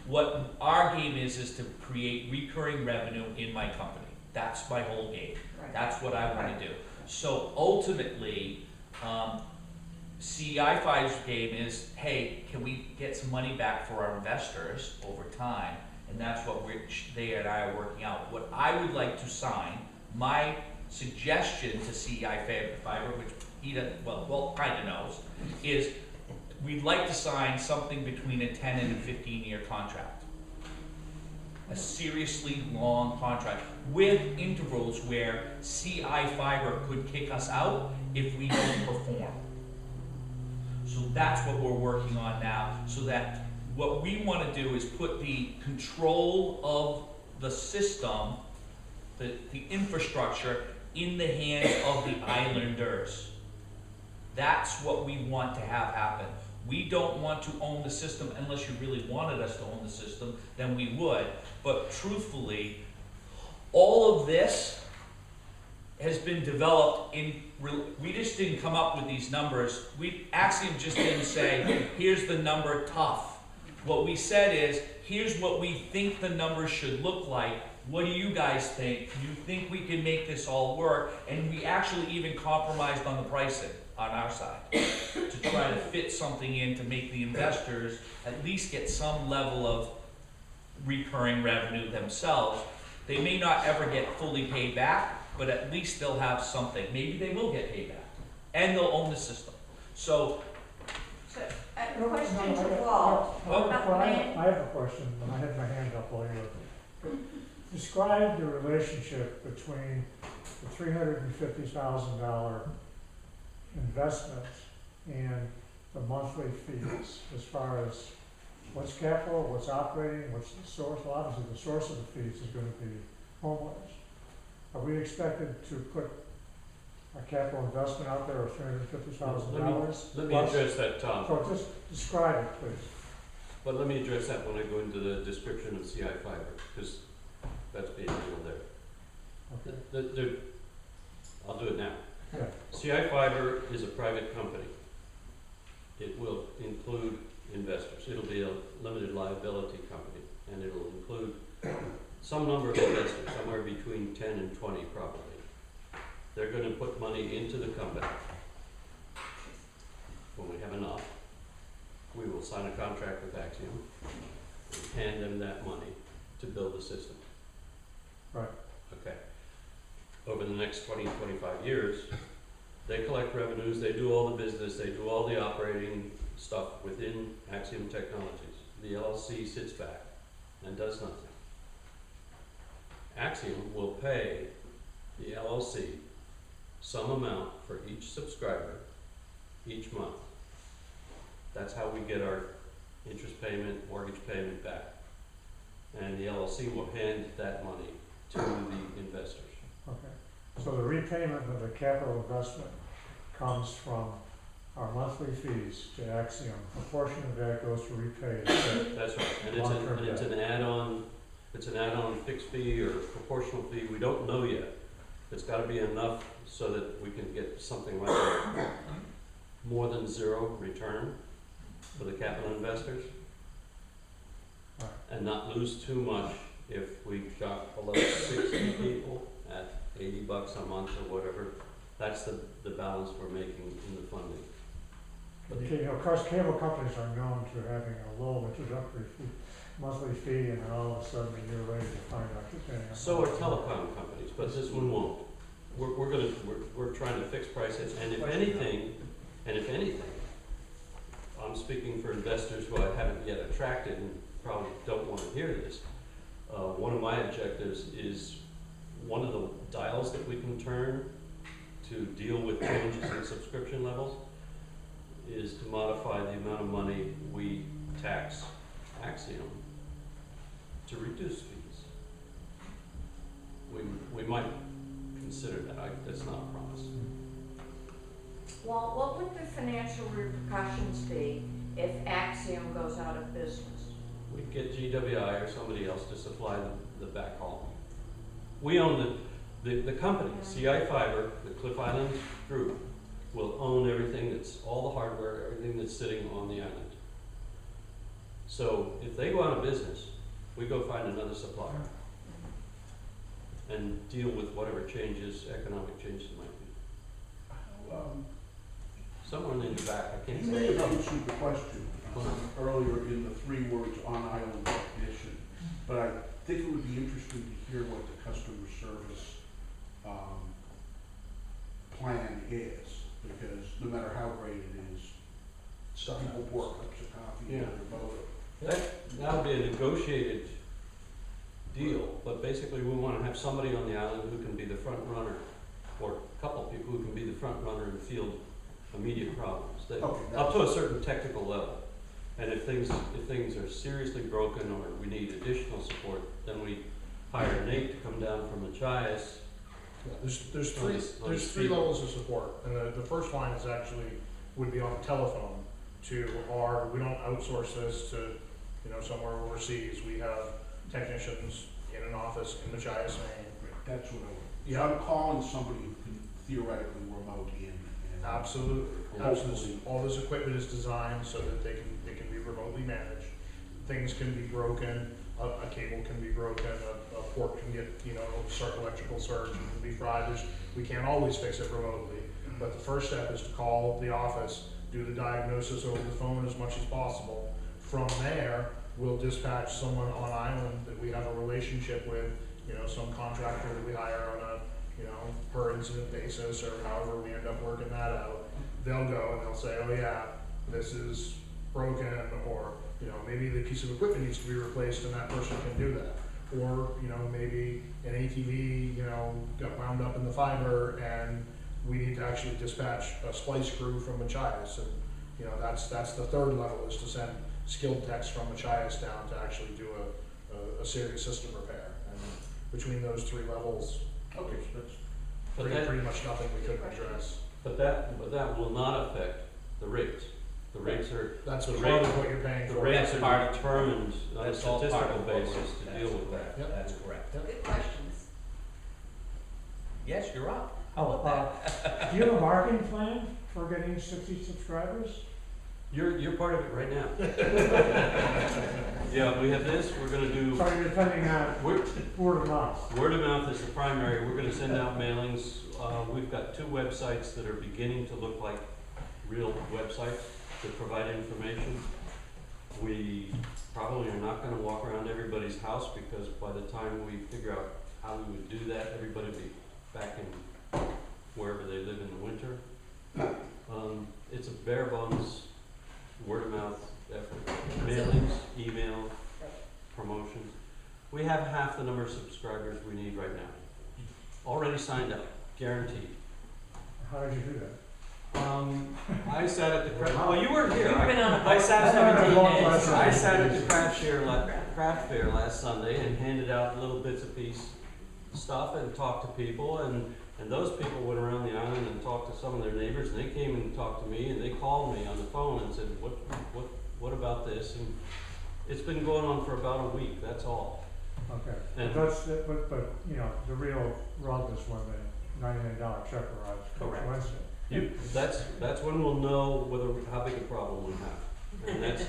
What our game is to create recurring revenue in my company. That's my whole game. Right. That's what I want to do. So ultimately, CI 5's game is, hey, can we get some money back for our investors over time? And that's what they and I are working out. What I would like to sign, my suggestion to CI Fiber, which he doesn't, well, kind of knows, is we'd like to sign something between a 10 and a 15-year contract. A seriously long contract with intervals where CI Fiber could kick us out if we don't perform. So that's what we're working on now, so that what we want to do is put the control of the system, the infrastructure, in the hands of the islanders. That's what we want to have happen. We don't want to own the system unless you really wanted us to own the system, then we would. But truthfully, all of this has been developed we just didn't come up with these numbers. Axiom just didn't say, here's the number tough. What we said is, here's what we think the numbers should look like. What do you guys think? Do you think we can make this all work? And we actually even compromised on the pricing on our side to try to fit something in to make the investors at least get some level of recurring revenue themselves. They may not ever get fully paid back, but at least they'll have something. Maybe they will get paid back, and they'll own the system. So, So, a question to Paul. I have a question, and I had my hand up while you were. Describe the relationship between the $350,000 investment and the monthly fees, as far as what's capital, what's operating, what's the source. Well, obviously, the source of the fees is going to be homeowners. Are we expected to put a capital investment out there of $350,000? Let me address that, Tom. So just describe it, please. But let me address that when I go into the description of CI fiber, because that's being handled there. Okay. I'll do it now. Yeah. CI fiber is a private company. It will include investors. It'll be a limited liability company, and it'll include some number of investors, somewhere between 10 and 20 probably. They're gonna put money into the company. When we have enough, we will sign a contract with Axiom, and hand them that money to build the system. Right. Okay. Over the next 20, 25 years, they collect revenues, they do all the business, they do all the operating stuff within Axiom Technologies. The LLC sits back and does nothing. Axiom will pay the LLC some amount for each subscriber each month. That's how we get our interest payment, mortgage payment back. And the LLC will hand that money to the investors. Okay. So the repayment of the capital investment comes from our monthly fees to Axiom. A portion of that goes to repay the That's right, and it's an add-on fixed fee or proportional fee, we don't know yet. It's gotta be enough so that we can get something like a more than zero return for the capital investors. Right. And not lose too much if we got below 60 people at $80 a month or whatever. That's the balance we're making in the funding. Okay, of course, cable companies are known to having a low introductory fee, monthly fee, and then all of a sudden a year later you find out you're paying. So are telecom companies, but this one won't. We're trying to fix prices, and if anything, I'm speaking for investors who I haven't yet attracted and probably don't want to hear this. One of my objectives is one of the dials that we can turn to deal with changes in subscription levels is to modify the amount of money we tax Axiom to reduce fees. We might consider that. That's not a promise. Well, what would the financial repercussions be if Axiom goes out of business? We get GWI or somebody else to supply the backhaul. We own the company, CI Fiber, the Cliff Islands Group, will own everything that's, all the hardware, everything that's sitting on the island. So if they go out of business, we go find another supplier and deal with whatever changes, economic changes might be. Someone in the back, I can't You say. may have answered the question earlier in the 3 words on island recognition, but I think it would be interesting to hear what the customer service plan is, because no matter how great it is, people work up to copy Yeah. their motor. That would be a negotiated deal, but basically we want to have somebody on the island who can be the front runner, or a couple of people who can be the front runner and field immediate problems, that, Okay, up to a certain technical level. And if things are seriously broken or we need additional support, then we hire Nate to come down from Machias. There's three levels of support, and the first line is actually, would be on the telephone to our, we don't outsource this to, somewhere overseas. We have technicians in an office in Machias, Maine. That's what I would. Yeah. So I'm calling somebody who can theoretically remote in. Absolutely, Hopefully. absolutely. All this equipment is designed so that they can be remotely managed. Things can be broken, a cable can be broken, a port can get, electrical surge can be fried. We can't always fix it remotely, but the first step is to call the office, do the diagnosis over the phone as much as possible. From there, we'll dispatch someone on island that we have a relationship with, some contractor that we hire on a, per incident basis, or however we end up working that out. they'll go and they'll say, oh yeah, this is broken, or, you know, maybe the piece of equipment needs to be replaced and that person can do that. Or, you know, maybe an ATV, you know, got wound up in the fiber and we need to actually dispatch a splice crew from Machias. And, you know, that's the third level, is to send skilled techs from Machias down to actually do a serious system repair. And between those three levels, Okay, so that's, But that, pretty much nothing we couldn't address. but that will not affect the rates. The rates are, That's the part rate- of what you're paying the for. rates That's part are of- determined on a That's all part statistical of what we're- basis to deal with that. Yep. That's correct. Good questions. Yes, you're up. Oh, do you have a marketing plan for getting 60 subscribers? You're part of it right now. Yeah, we have this, we're gonna do, So you're depending on word of mouth. word of mouth is the primary, we're gonna send out mailings. We've got 2 websites that are beginning to look like real websites that provide information. We probably are not gonna walk around everybody's house, because by the time we figure out how we would do that, everybody would be back in wherever they live in the winter. It's a bare bones word of mouth effort, mailings, email, promotions. We have half the number of subscribers we need right now. Already signed up, guaranteed. How did you do that? I sat at the well, you weren't here. You've been on a I sat at 17 days. I sat at the craft fair last Sunday and handed out little bits of piece stuff and talked to people, and those people went around the island and talked to some of their neighbors, and they came and talked to me, and they called me on the phone and said, what about this? And it's been going on for about a week, that's all. Okay. And- But, you know, the real rub is when the $99 check arrives next Correct. Wednesday. That's when we'll know how big a problem we have. And that's,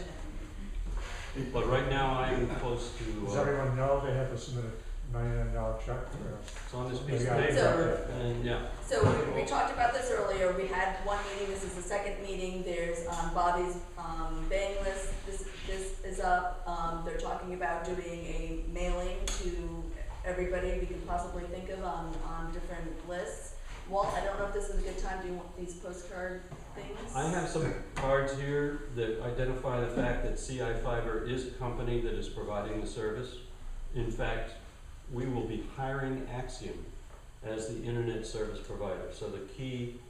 but right now I am close Does to, everyone know they have to submit a $99 check? it's on this piece of Yeah. paper, and yeah. So we talked about this earlier, we had one meeting, this is the second meeting, there's Bobby's bang list, this is up. They're talking about doing a mailing to everybody we can possibly think of on different lists. Walt, I don't know if this is a good time, do you want these postcard things? I have some cards here that identify the fact that CI Fiber is a company that is providing the service. In fact, we will be hiring Axiom as the internet service provider. So the key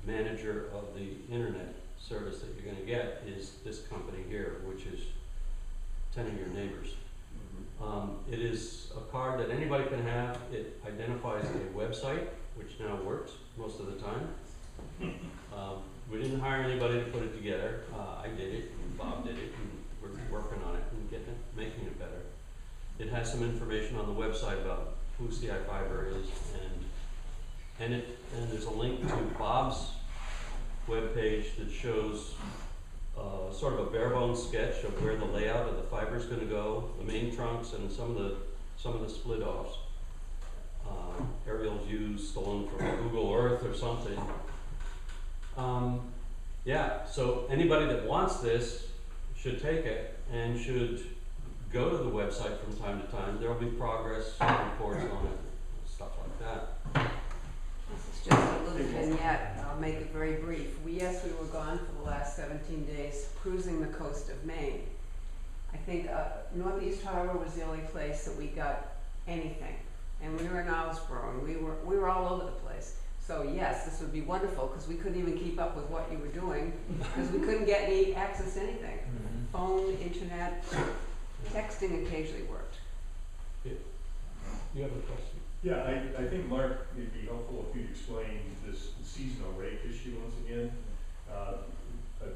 manager of the internet service that you're gonna get is this company here, which is 10 of your neighbors. It is a card that anybody can have. It identifies a website, which now works most of the time. We didn't hire anybody to put it together. I did it, and Bob did it, and we're working on it and getting it, making it better. It has some information on the website about who CI Fiber is, and there's a link to Bob's webpage that shows sort of a bare bones sketch of where the layout of the fiber is going to go, the main trunks, and some of the split offs. Aerial views stolen from Google Earth or something. Yeah, so anybody that wants this should take it and should go to the website from time to time. There'll be progress reports on it, stuff like that. This is just a little vignette, I'll make it very brief. We were gone for the last 17 days, cruising the coast of Maine. I think Northeast Harbor was the only place that we got anything. And we were in Owlsboro, and we were all over the place. So yes, this would be wonderful, because we couldn't even keep up with what you were doing, because we couldn't get any access to anything. Phone, internet, texting occasionally worked. You have a question? Yeah, I think Mark, it'd be helpful if you'd explain this seasonal rate issue once again.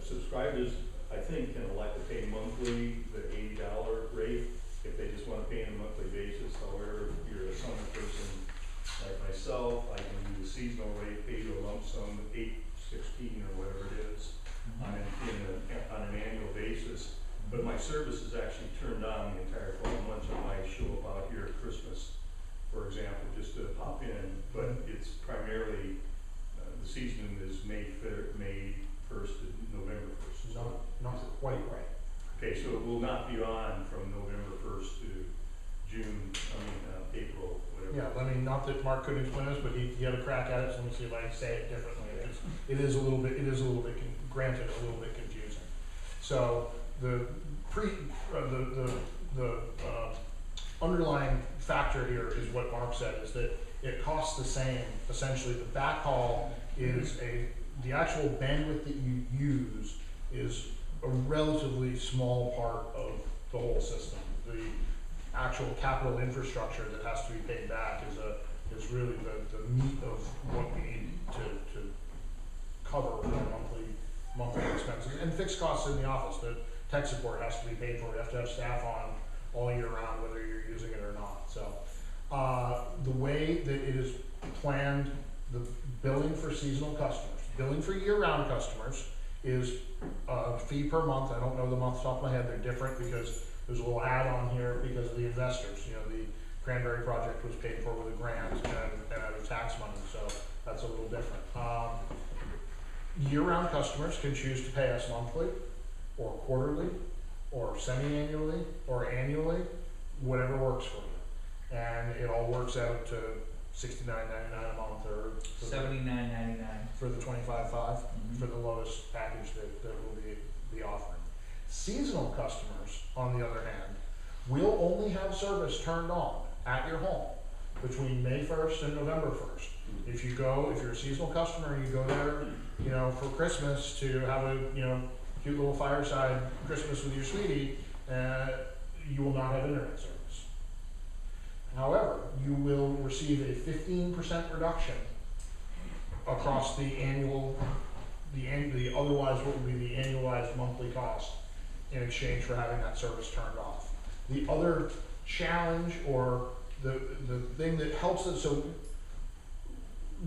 Subscribers, I think, can elect to pay monthly, the $80 rate, if they just want to pay on a monthly basis. However, if you're a summer person like myself, I can do the seasonal rate, pay you a lump sum, $8.16 or whatever it is, on an annual basis. But my service is actually turned on the entire 12 months. I might show up out here at Christmas, for example, just to pop in. But it's primarily, the season is May 1st to November 1st. Not quite right. Okay, so it will not be on from November 1st to April, whatever. Yeah, I mean, not that Mark couldn't explain this, but he had a crack at it, so let me see if I can say it differently. it is a little bit, granted, a little bit confusing. So the underlying factor here is what Mark said, is that it costs the same. Essentially, the backhaul is the actual bandwidth that you use is a relatively small part of the whole system. The actual capital infrastructure that has to be paid back is really the meat of what we need to cover our monthly expenses and fixed costs in the office. The tech support has to be paid for. We have to have staff on all year round, whether you're using it or not. So the way that it is planned, the billing for seasonal customers, billing for year-round customers is a fee per month. I don't know them off the top of my head. They're different because there's a little add-on here because of the investors. You know, the Cranberry project was paid for with a grant and out of tax money, so that's a little different. Year-round customers can choose to pay us monthly or quarterly or semi-annually or annually, whatever works for you. And it all works out to $69.99 a month or $79.99 for the 25.5 for the lowest package that we'll be offering. Seasonal customers, on the other hand, will only have service turned on at your home between May 1st and November 1st. If you're a seasonal customer and you go there, you know, for Christmas to have a, you know, cute little fireside Christmas with your sweetie, you will not have internet service. However, you will receive a 15% reduction across the otherwise what would be the annualized monthly cost in exchange for having that service turned off. The other challenge, or the thing that helps us, so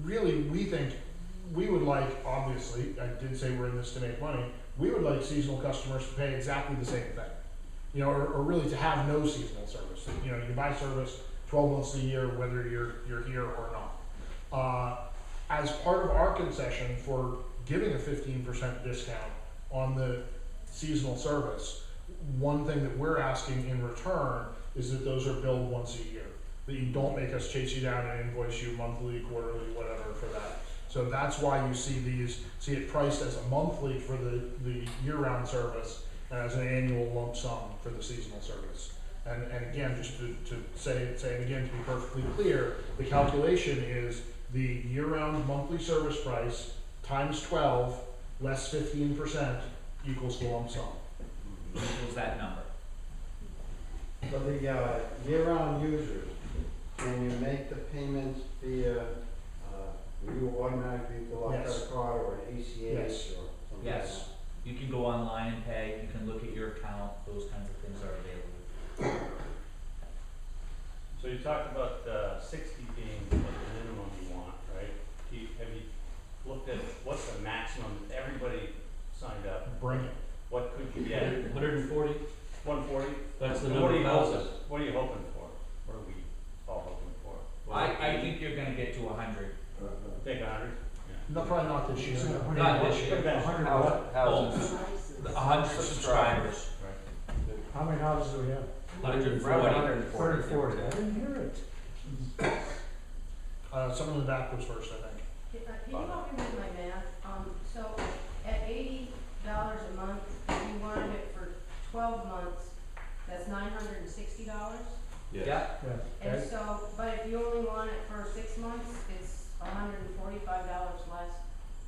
really we think we would like, obviously, I did say we're in this to make money, we would like seasonal customers to pay exactly the same thing. You know, or really to have no seasonal service. You know, you buy service 12 months a year, whether you're here or not. As part of our concession for giving a 15% discount on the seasonal service, one thing that we're asking in return is that those are billed once a year. That you don't make us chase you down and invoice you monthly, quarterly, whatever for that. So that's why you see it priced as a monthly for the year-round service and as an annual lump sum for the seasonal service. And again, just to say it again, to be perfectly clear, the calculation is the year-round monthly service price times 12 less 15% equals the lump sum. Equals that number. For the year-round users, can you make the payments via, you automatically go off Yes. credit card or an ACH Yes. or something? Yes. You can go online and pay, you can look at your account, those kinds of things are available. So you talked about 60 being like the minimum you want, right? Have you looked at what's the maximum if everybody signed up? Bring it. What could you get? 140? 140? That's the What number are you of hoping? houses. What are you hoping for? What are we all hoping for? I think you're gonna get to 100. Think 100? No, probably not this year. Not this year. 100 Houses. 100 subscribers. Right. How many houses do we have? 140. 140. I didn't hear it. Someone in the back was first, I think. Can you help me with my math? So at $80 a month, if you wanted it for 12 months, that's $960? Yes. Yeah. Yeah. And so, but if you only want it for 6 months, it's $145 less.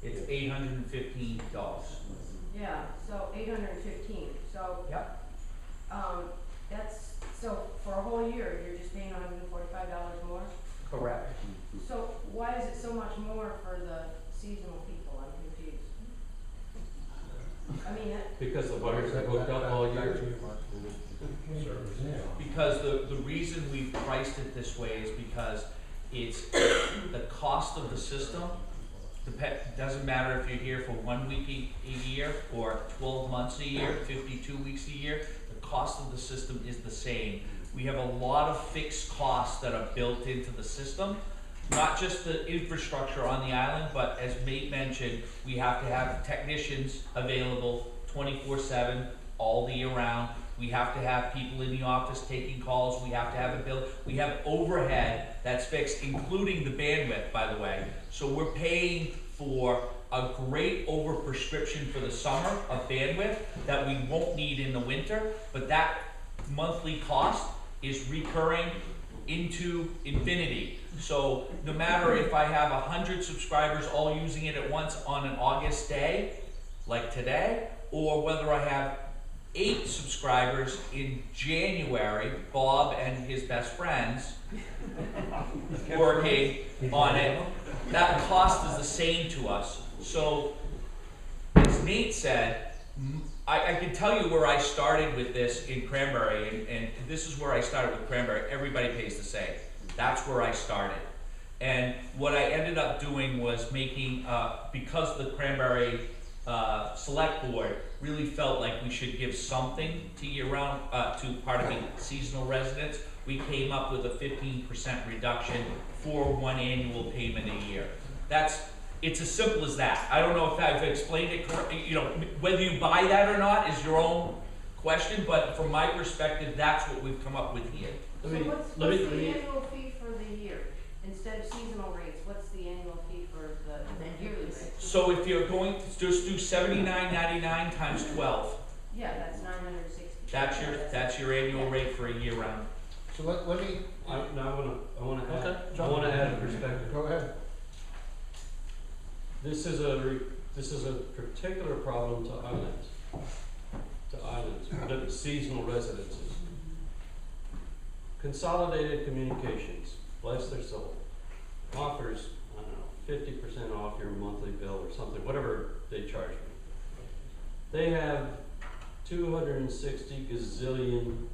It's $815. Yeah, so 815. So, Yep. that's, so for a whole year, you're just paying $145 more? Correct. So why is it so much more for the seasonal people? I'm confused. I mean, Because the wires are hooked up all year. Because the reason we've priced it this way is because it's the cost of the system. Doesn't matter if you're here for 1 week a year or 12 months a year, 52 weeks a year, the cost of the system is the same. We have a lot of fixed costs that are built into the system, not just the infrastructure on the island, but as Nate mentioned, we have to have technicians available 24/7, all the year round. We have to have people in the office taking calls. We have to have a bill. We have overhead that's fixed, including the bandwidth, by the way. So we're paying for a great overprescription for the summer of bandwidth that we won't need in the winter, but that monthly cost is recurring into infinity. So no matter if I have 100 subscribers all using it at once on an August day, like today, or whether I have 8 subscribers in January, Bob and his best friends working on it, that cost is the same to us. So, as Nate said, I can tell you where I started with this in Cranberry, and this is where I started with Cranberry. Everybody pays the same. That's where I started. And what I ended up doing was making, because the Cranberry Select Board really felt like we should give something to year-round, seasonal residents, we came up with a 15% reduction for one annual payment a year. It's as simple as that. I don't know if I've explained it correctly. You know, whether you buy that or not is your own question, but from my perspective, that's what we've come up with here. So what's the annual fee for the year? Instead of seasonal rates, what's the annual fee for the yearly rate? So if you're going to just do $79.99 times 12, Yeah, that's 960. that's your annual rate for a year round. So let me, I wanna add, Okay, I John. wanna add a perspective. go ahead. This is a particular problem to islands, seasonal residences. Consolidated Communications, bless their soul, offers, I don't know, 50% off your monthly bill or something, whatever they charge me. They have 260 gazillion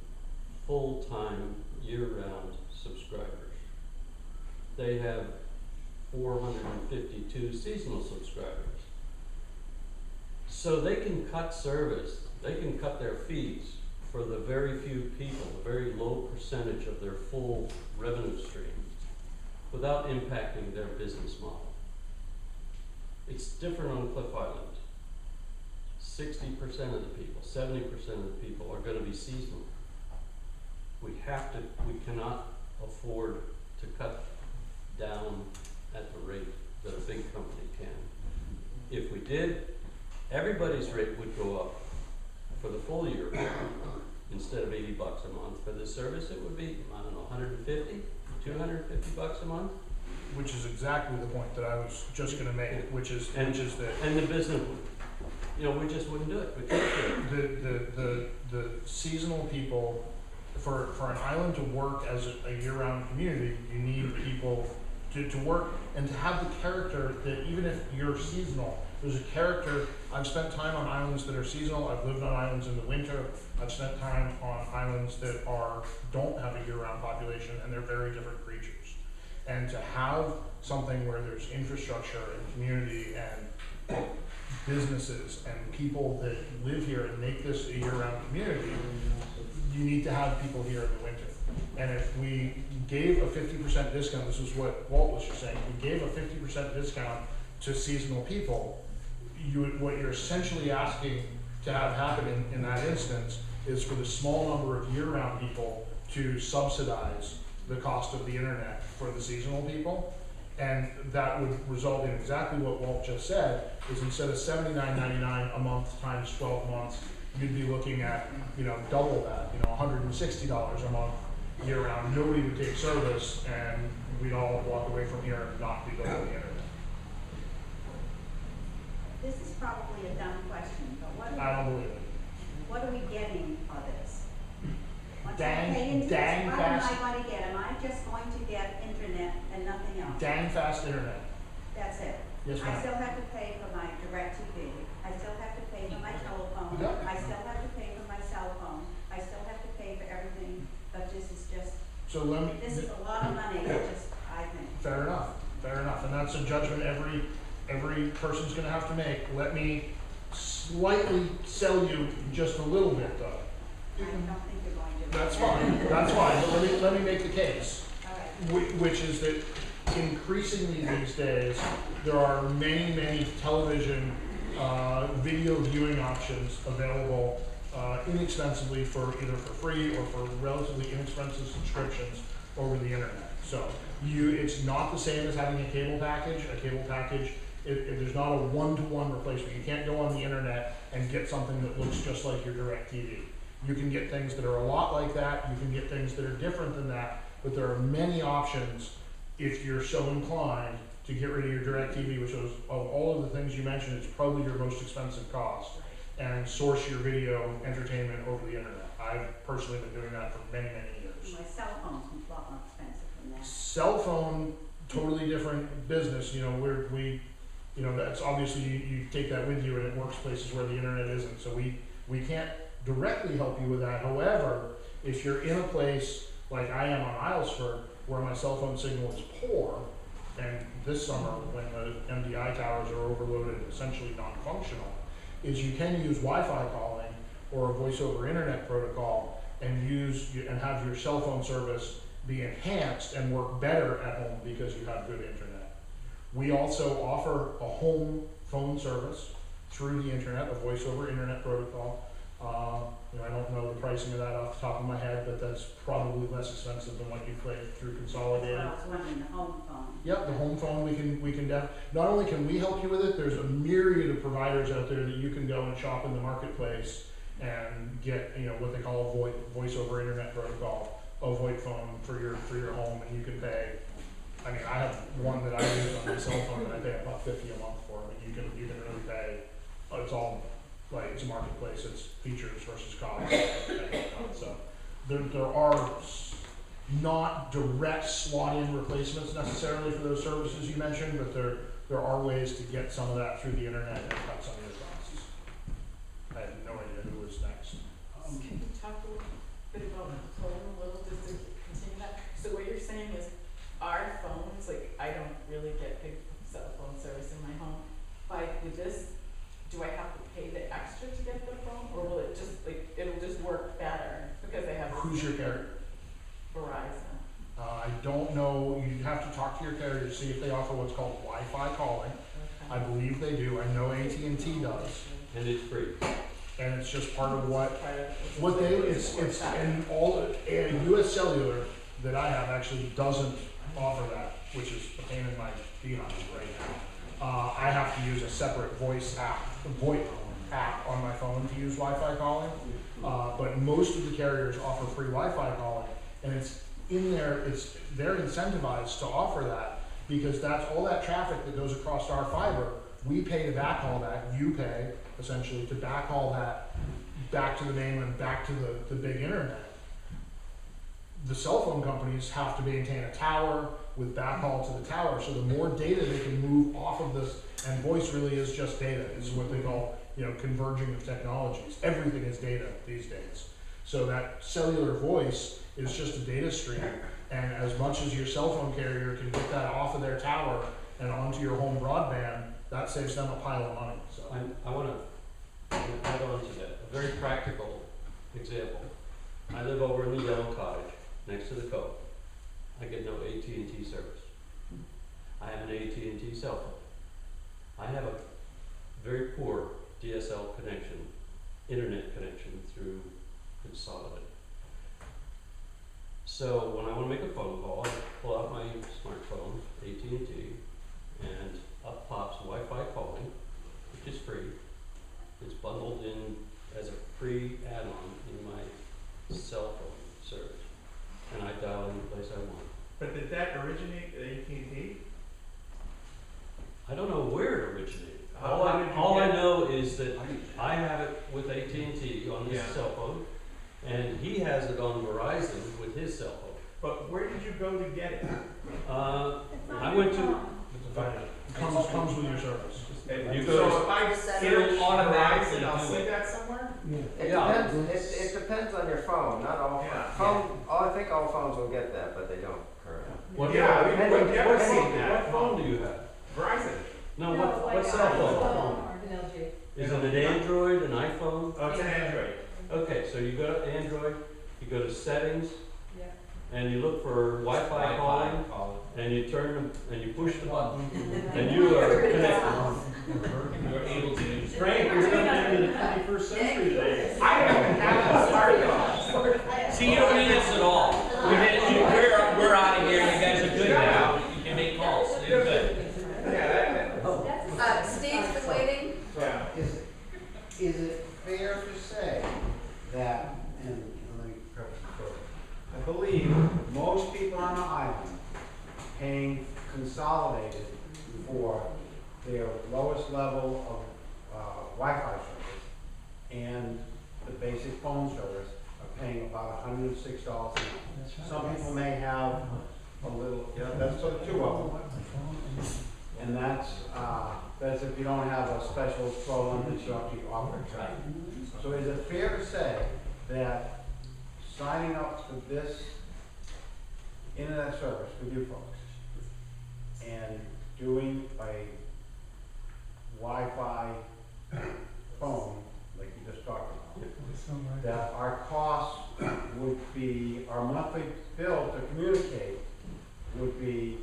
full-time, year-round subscribers. They have 452 seasonal subscribers. So they can cut service, they can cut their fees for the very few people, a very low percentage of their full revenue stream, without impacting their business model. It's different on Cliff Island. 60% of the people, 70% of the people are gonna be seasonal. We cannot afford to cut down at the rate that a big company can. If we did, everybody's rate would go up for the full year. Instead of $80 a month for this service, it would be, I don't know, 150, 250 bucks a month. Which is exactly the point that I was just gonna make, which is that. And the business, you know, we just wouldn't do it. We can't do it. The seasonal people, for an island to work as a year-round community, you need people to work and to have the character that even if you're seasonal, there's a character. I've spent time on islands that are seasonal. I've lived on islands in the winter. I've spent time on islands that don't have a year-round population, and they're very different creatures. And to have something where there's infrastructure and community and businesses and people that live here and make this a year-round community, you need to have people here in the winter. And if we gave a 50% discount, this is what Walt was just saying, if we gave a 50% discount to seasonal people, what you're essentially asking to have happen in that instance is for the small number of year-round people to subsidize the cost of the internet for the seasonal people. And that would result in exactly what Walt just said, is instead of $79.99 a month times 12 months, you'd be looking at, double that, $160 a month year-round. Nobody would take service, and we'd all walk away from here and not be going to the internet. This is probably a dumb question, but what I don't believe it. what are we getting for this? Once Dang- I pay into dang this, fast- what am I going to get? Am I just going to get internet and nothing else? Dang fast internet. That's it? Yes, I ma'am. still have to pay for my DirecTV. I still have to pay for my telephone. Yep. I still have to pay for my cell phone. I still have to pay for everything, but this is just, So let me. this is a lot of money, I think. Fair enough, and that's a judgment every person's gonna have to make. Let me slightly sell you just a little bit though. I don't think you're going to. That's fine, but let me make the case, All right. which is that increasingly these days, there are many television, video viewing options available inexpensively for either for free or for relatively inexpensive subscriptions over the internet. So it's not the same as having a cable package. A cable package there's not a one-to-one replacement. You can't go on the internet and get something that looks just like your DirecTV. You can get things that are a lot like that, you can get things that are different than that, but there are many options if you're so inclined to get rid of your DirecTV, which is, of all of the things you mentioned, it's probably your most expensive cost, and source your video entertainment over the internet. I've personally been doing that for many, many years. My cell phone's a lot more expensive than that. Cell phone, totally different business, you know, you know, that's obviously, you take that with you and it works places where the internet isn't, so we can't directly help you with that. However, if you're in a place like I am on Islesford, where my cell phone signal is poor, and this summer, when the MDI towers are overloaded and essentially non-functional, is you can use Wi-Fi calling or a voice over internet protocol and have your cell phone service be enhanced and work better at home because you have good internet. We also offer a home phone service through the internet, a voice over internet protocol. You know, I don't know the pricing of that off the top of my head, but that's probably less expensive than what you pay through Consolidated. I was wondering, the home phone. Yep, the home phone, not only can we help you with it, there's a myriad of providers out there that you can go and shop in the marketplace and get, you know, what they call a voice over internet protocol, a VoIP phone for your home, and you can pay. I mean, I have one that I use on my cell phone that I pay about $50 a month for, but you can really pay. It's all like, it's a marketplace. It's features versus cost. So there are not direct slot-in replacements necessarily for those services you mentioned, but there are ways to get some of that through the internet and cut some of your costs. I have no idea who was next. Can you talk a little bit about home a little, just to continue that? So what you're saying is our phones, like, I don't really get good cell phone service in my home. With this, do I have to pay the extra to get the phone, or will it just, like, it'll just work better because I have? Who's your carrier? Verizon. I don't know. You have to talk to your carrier to see if they offer what's called Wi-Fi calling. Okay. I believe they do. I know AT&T does. And it's free. And it's just part of it's and all, and US Cellular that I have actually doesn't offer that, which is a pain in my behind right now. I have to use a separate VoIP app on my phone to use Wi-Fi calling. But most of the carriers offer free Wi-Fi calling, and it's in there, they're incentivized to offer that because that's all that traffic that goes across our fiber. We pay to backhaul that, you pay essentially to backhaul that back to the mainland, back to the big internet. The cell phone companies have to maintain a tower with backhaul to the tower, so the more data they can move off of this, and voice really is just data, is what they call, you know, converging of technologies. Everything is data these days. So that cellular voice is just a data stream, and as much as your cell phone carrier can get that off of their tower and onto your home broadband, that saves them a pile of money. So I want to add on to that, a very practical example. I live over in the Yellow Cottage, next to the Cove. I get no AT&T service. I have an AT&T cell phone. I have a very poor DSL connection, internet connection through Consolidated. So when I want to make a phone call, I pull out my smartphone, AT&T, and up pops Wi-Fi calling, which is free. It's bundled in as a free add-on in my cell phone service, and I dial in the place I want. But did that originate at AT&T? I don't know where it originated. How All did you I get it? know is that I have it with AT&T on his Yeah. cell phone, and he has it on Verizon with his cell phone. But where did you go to get it? I went to, it comes with your service. You So go, if I It'll search automatically Verizon, I'll do see it. that somewhere? It Yeah. depends, it depends on your phone, not all Yeah. I think all phones will get that, but they don't currently. what, Yeah, I mean, Depending- what depending- phone, what phone do you have? Verizon. No, No, what like cell phone? or an LG. Is it an Android, an iPhone? Oh, it's an Android. Okay, so you go to Android, you go to settings, Yeah. and you look for Wi-Fi calling, and you turn them, and you push the button, and you are connected. You're able to use. Frank, we're living in the 21st century today. I don't have a smartphone. See, you don't need us at all. We're out of here. You guys are good now. You can make calls. You're good. Yeah, is it fair to say that, and let me preface it further, I believe most people on the island paying consolidated for their lowest level of Wi-Fi service and the basic phone service are paying about $106 a month. Some people may have a little, yeah, that's for the two of them. And that's if you don't have a special 12-month disruptive offer. Right. So is it fair to say that signing up for this internet service with you folks and doing a Wi-Fi phone, like you just talked about, that our costs would be, our monthly bill to communicate would be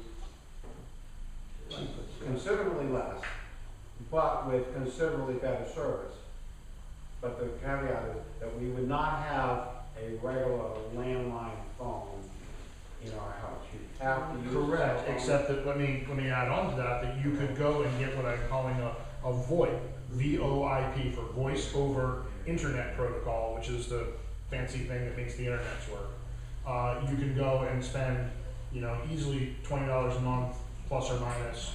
considerably less, but with considerably better service. But the caveat is that we would not have a regular landline phone in our house. You'd have to use Correct, a cell phone. except that, let me add on to that you could go and get what I'm calling a VoIP, VoIP, for Voice Over Internet Protocol, which is the fancy thing that makes the internets work. You can go and spend, easily $20 a month, plus or minus.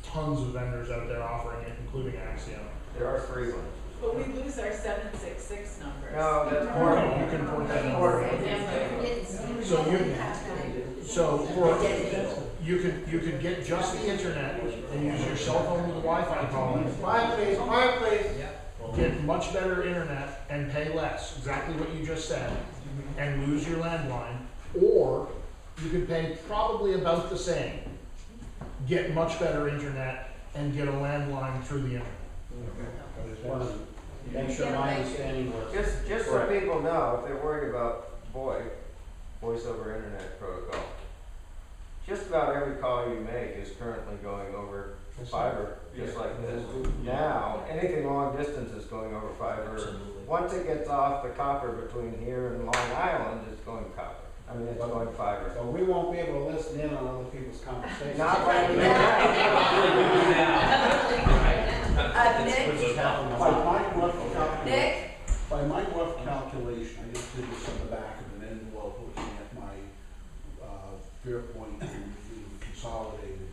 Tons of vendors out there offering it, including Axiom. There are free ones. But we lose our 766 numbers. No, that's horrible. You can port that number. You could get just the internet and use your cell phone with a Wi-Fi calling. Fireplace. Get much better internet and pay less, exactly what you just said, and lose your landline. Or you could pay probably about the same, get much better internet, and get a landline through the internet. I just wanted to make sure my understanding was. Just so people know, if they're worried about voice over internet protocol, just about every call you make is currently going over fiber, just like this. Now, anything long distance is going over fiber. Absolutely. Once it gets off the copper between here and Long Island, it's going copper. I mean, it's going fiber. So we won't be able to listen in on other people's conversations. Not right now. Nick? By my rough calculation, I just did this on the back of an envelope looking at my Fairpoint and consolidated.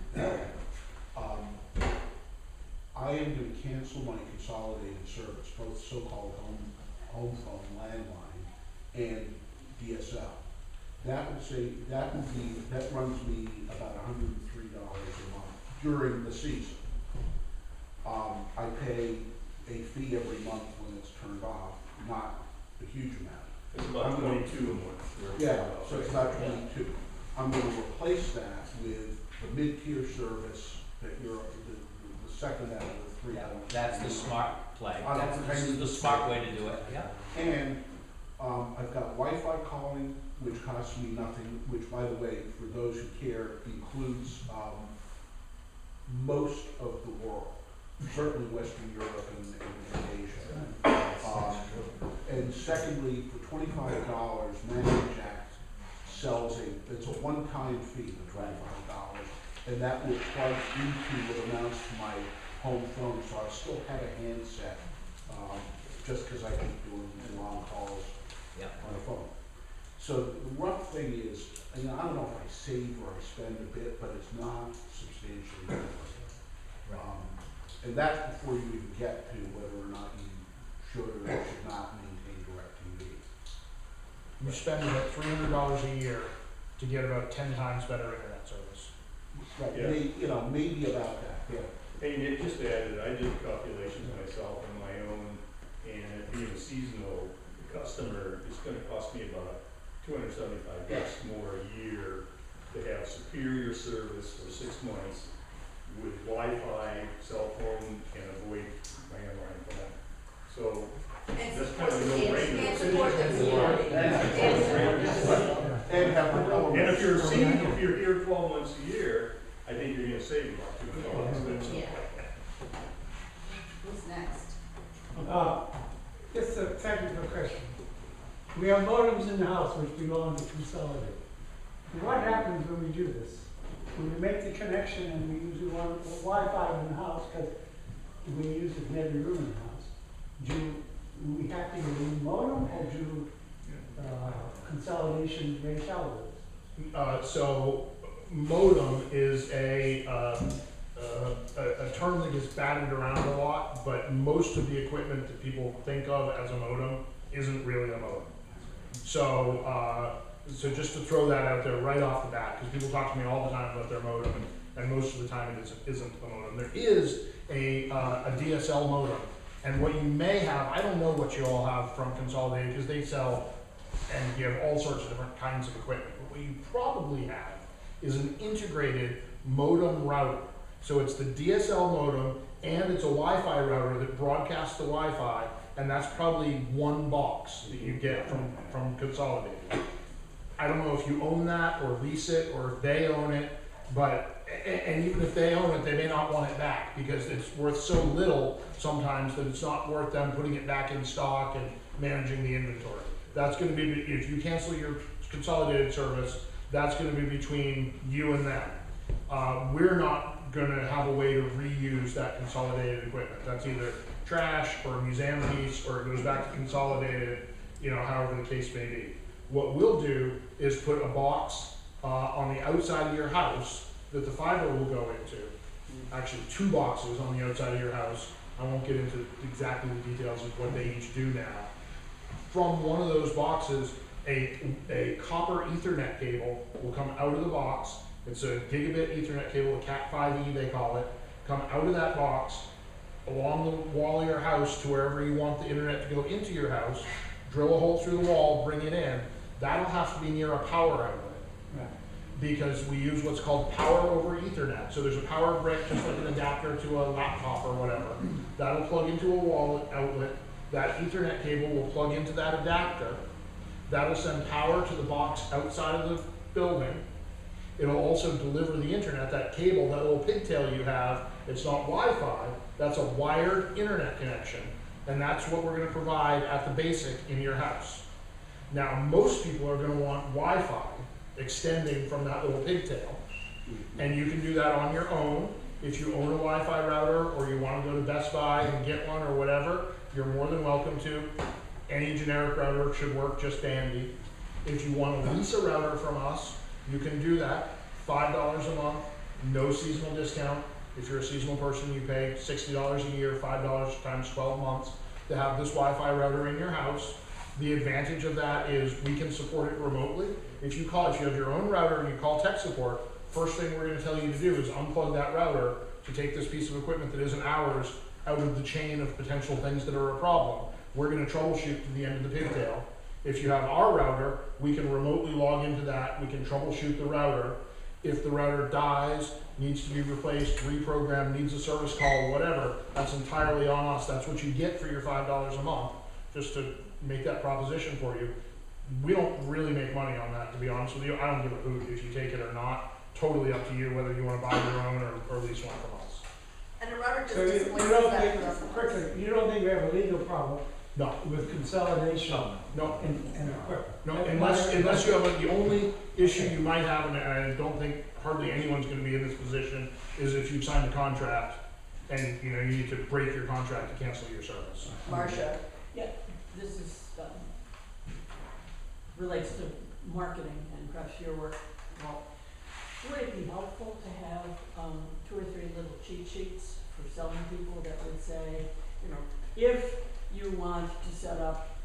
I am going to cancel my consolidated service, both so-called home phone, landline, and DSL. That runs me about $103 a month during the season. I pay a fee every month when it's turned off, not a huge amount. It's about 22 a month. Yeah, so it's about 22. I'm going to replace that with the mid-tier service that you're, the second out of the three. That's the smart play. This is the That's smart way to do it, yeah. And I've got Wi-Fi calling, which costs me nothing, which, by the way, for those who care, includes most of the world, certainly Western Europe and Asia. And secondly, for $25, ManageJack sells it's a one-time fee of $25, and that will plug into what amounts to my home phone, so I still have a handset, just because I keep doing long calls on the phone. So the rough thing is, I don't know if I save or I spend a bit, but it's not substantially more. And that's before you even get to whether or not you should or should not maintain DirecTV. You spend about $300 a year to get about 10 times better internet service. Right, Yeah. maybe about that, yeah. Hey, Nick, just added, I did calculations myself on my own, and it being a seasonal customer, it's gonna cost me about $275 more a year to have superior service for 6 months with Wi-Fi, cell phone, and avoid landline phone. So And that's support kind of the a kids, no-brainer. and support the community. And have the elements. And if you're here 12 months a year, I think you're gonna save about $200. Yeah. Who's next? Just a technical question. We have modems in the house which belong to Consolidated. What happens when we do this? When we make the connection and we usually want Wi-Fi in the house, because we use it in every room in the house, do we have to get a new modem or do consolidation make out So modem is a term that gets batted around a lot, but most of the equipment that people think of as a modem isn't really a modem. So, so just to throw that out there right off the bat, because people talk to me all the time about their modem, and most of the time it isn't a modem. There is a DSL modem, and what you may have, I don't know what you all have from Consolidated, because they sell and give all sorts of different kinds of equipment, but what you probably have is an integrated modem router. So it's the DSL modem, and it's a Wi-Fi router that broadcasts the Wi-Fi, and that's probably one box that you get from Consolidated. I don't know if you own that or lease it or if they own it, but, and even if they own it, they may not want it back because it's worth so little sometimes that it's not worth them putting it back in stock and managing the inventory. That's going to be, if you cancel your Consolidated service, that's going to be between you and them. We're not going to have a way to reuse that Consolidated equipment. That's either trash or a museum piece, or it goes back to Consolidated, you know, however the case may be. What we'll do is put a box on the outside of your house that the fiber will go into. Actually, 2 boxes on the outside of your house. I won't get into exactly the details of what they each do now. From one of those boxes, a copper Ethernet cable will come out of the box. It's a gigabit Ethernet cable, a Cat5e they call it. Come out of that box along the wall of your house to wherever you want the internet to go into your house. Drill a hole through the wall, bring it in. That'll have to be near a power outlet. Right. Because we use what's called power over Ethernet. So there's a power brick, just like an adapter to a laptop or whatever. That'll plug into a wall outlet. That Ethernet cable will plug into that adapter. That'll send power to the box outside of the building. It'll also deliver the internet. That cable, that little pigtail you have, it's not Wi-Fi, that's a wired internet connection. And that's what we're going to provide at the basic in your house. Now, most people are going to want Wi-Fi extending from that little pigtail. And you can do that on your own. If you own a Wi-Fi router or you want to go to Best Buy and get one or whatever, you're more than welcome to. Any generic router should work just dandy. If you want to lease a router from us, you can do that. $5 a month, no seasonal discount. If you're a seasonal person, you pay $60 a year, $5 times 12 months to have this Wi-Fi router in your house. The advantage of that is we can support it remotely. If you have your own router and you call tech support, first thing we're going to tell you to do is unplug that router to take this piece of equipment that isn't ours out of the chain of potential things that are a problem. We're going to troubleshoot to the end of the pigtail. If you have our router, we can remotely log into that. We can troubleshoot the router. If the router dies, needs to be replaced, reprogrammed, needs a service call, whatever, that's entirely on us. That's what you get for your $5 a month, just to make that proposition for you. We don't really make money on that, to be honest with you. I don't give a hoot if you take it or not. Totally up to you whether you want to buy your own or lease one from us. And a router just So you displays don't that think, for us. quickly, you don't think we have a legal problem No, with consolidation no, and equipment? no. Unless you have the only issue you might have, and I don't think hardly anyone's going to be in this position, is if you've signed a contract and you need to break your contract to cancel your service. Marcia. Yeah, this is, relates to marketing and perhaps your work. Well, would it be helpful to have 2 or 3 little cheat sheets for selling people that would say, if you want to set up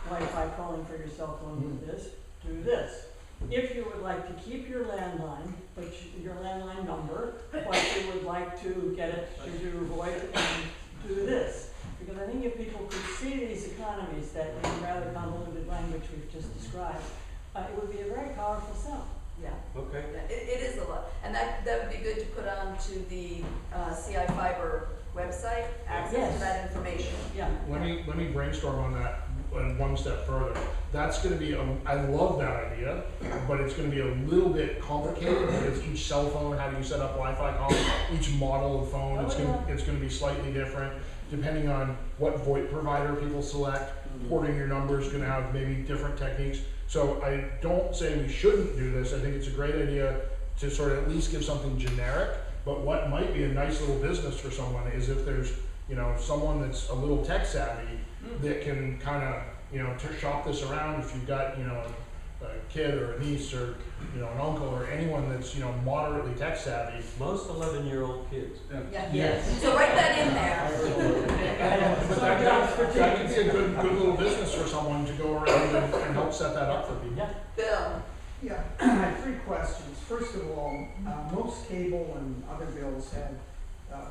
Wi-Fi calling for your cell phone with this, do this. If you would like to keep your landline, but your landline number, but you would like to get it to do VoIP and do this. Because I think if people could see these economies that in rather convoluted language we've just described, it would be a very powerful sell. Yeah. Okay. Yeah, it is a lot. And that would be good to put onto the CI Fiber website, access to that information. Yeah. Let me brainstorm on that one step further. That's going to be, I love that idea, but it's going to be a little bit complicated because each cell phone, how do you set up Wi-Fi calls? Each model of phone, it's going to be slightly different depending on what VoIP provider people select. Porting your number is going to have maybe different techniques. So I don't say we shouldn't do this. I think it's a great idea to sort of at least give something generic. But what might be a nice little business for someone is if there's someone that's a little tech savvy that can kind of, shop this around if you've got, a kid or a niece or, an uncle or anyone that's, moderately tech savvy. Most 11-year-old kids. Yes. So write that in there. But that could be a good little business for someone to go around and help set that up for people. Bill. Yeah, I have 3 questions. First of all, most cable and other bills have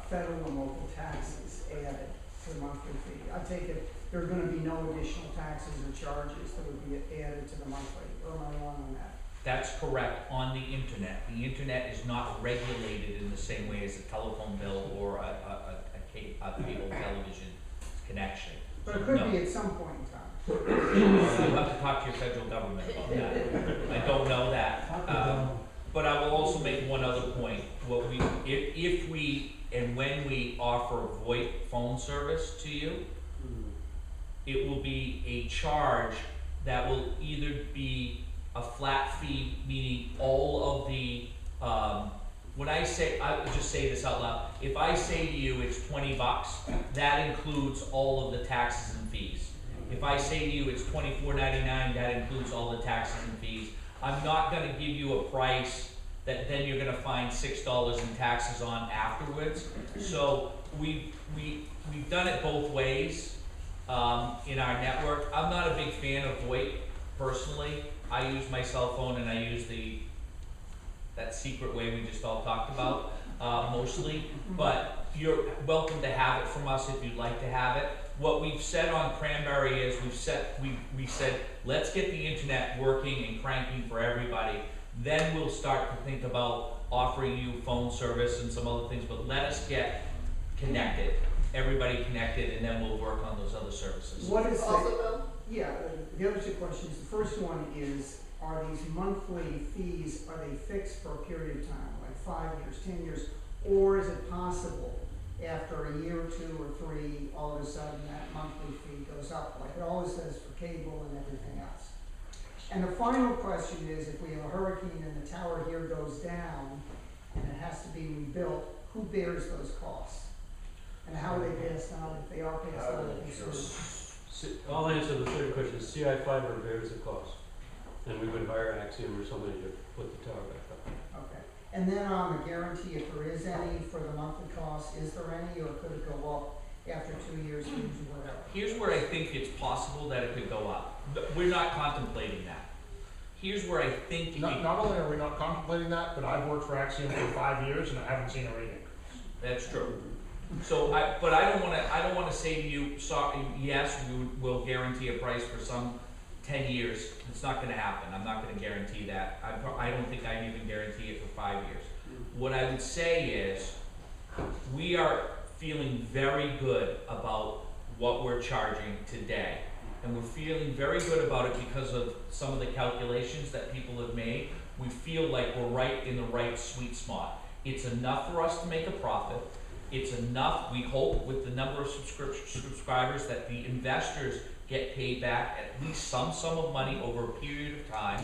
federal and local taxes added to the monthly fee. I take it there are going to be no additional taxes or charges that would be added to the monthly, or am I wrong on that? That's correct on the internet. The internet is not regulated in the same way as a telephone bill or a cable television connection. But it could be at some point in time. You'll have to talk to your federal government about that. I don't know that. But I will also make one other point. If we and when we offer VoIP phone service to you, it will be a charge that will either be a flat fee, meaning all of the, when I say, I'll just say this out loud. If I say to you it's $20, that includes all of the taxes and fees. If I say to you it's $24.99, that includes all the taxes and fees. I'm not gonna give you a price that then you're gonna find $6 in taxes on afterwards. So we've done it both ways in our network. I'm not a big fan of VoIP personally. I use my cell phone and I use that secret way we just all talked about mostly. But you're welcome to have it from us if you'd like to have it. What we've said on Cranberry is we said let's get the internet working and cranking for everybody. Then we'll start to think about offering you phone service and some other things. But let us get connected, everybody connected, and then we'll work on those other services. What is Also, Bill? Yeah, the other 2 questions. The first one is, are these monthly fees, are they fixed for a period of time, like 5 years, 10 years? Or is it possible after a year or 2 or 3, all of a sudden that monthly fee goes up, like it always does for cable and everything else? And the final question is, if we have a hurricane and the tower here goes down and it has to be rebuilt, who bears those costs? And how are they passed on, if they are passed on to consumers? I'll answer the third question. CI Fiber bears the cost, and we would hire Axiom or somebody to put the tower back up. Okay. And then on the guarantee, if there is any for the monthly cost, is there any, or could it go up after 2 years, 3 years, whatever? Here's where I think it's possible that it could go up. We're not contemplating that. Here's where I think Not only are we not contemplating that, but I've worked for Axiom for 5 years and I haven't seen a rate increase. That's true. So I don't wanna say to you, sorry, yes, we'll guarantee a price for some 10 years. It's not gonna happen. I'm not gonna guarantee that. I don't think I'd even guarantee it for 5 years. What I would say is, we are feeling very good about what we're charging today. And we're feeling very good about it because of some of the calculations that people have made. We feel like we're right in the right sweet spot. It's enough for us to make a profit. It's enough, we hope, with the number of subscribers that the investors get paid back at least some sum of money over a period of time.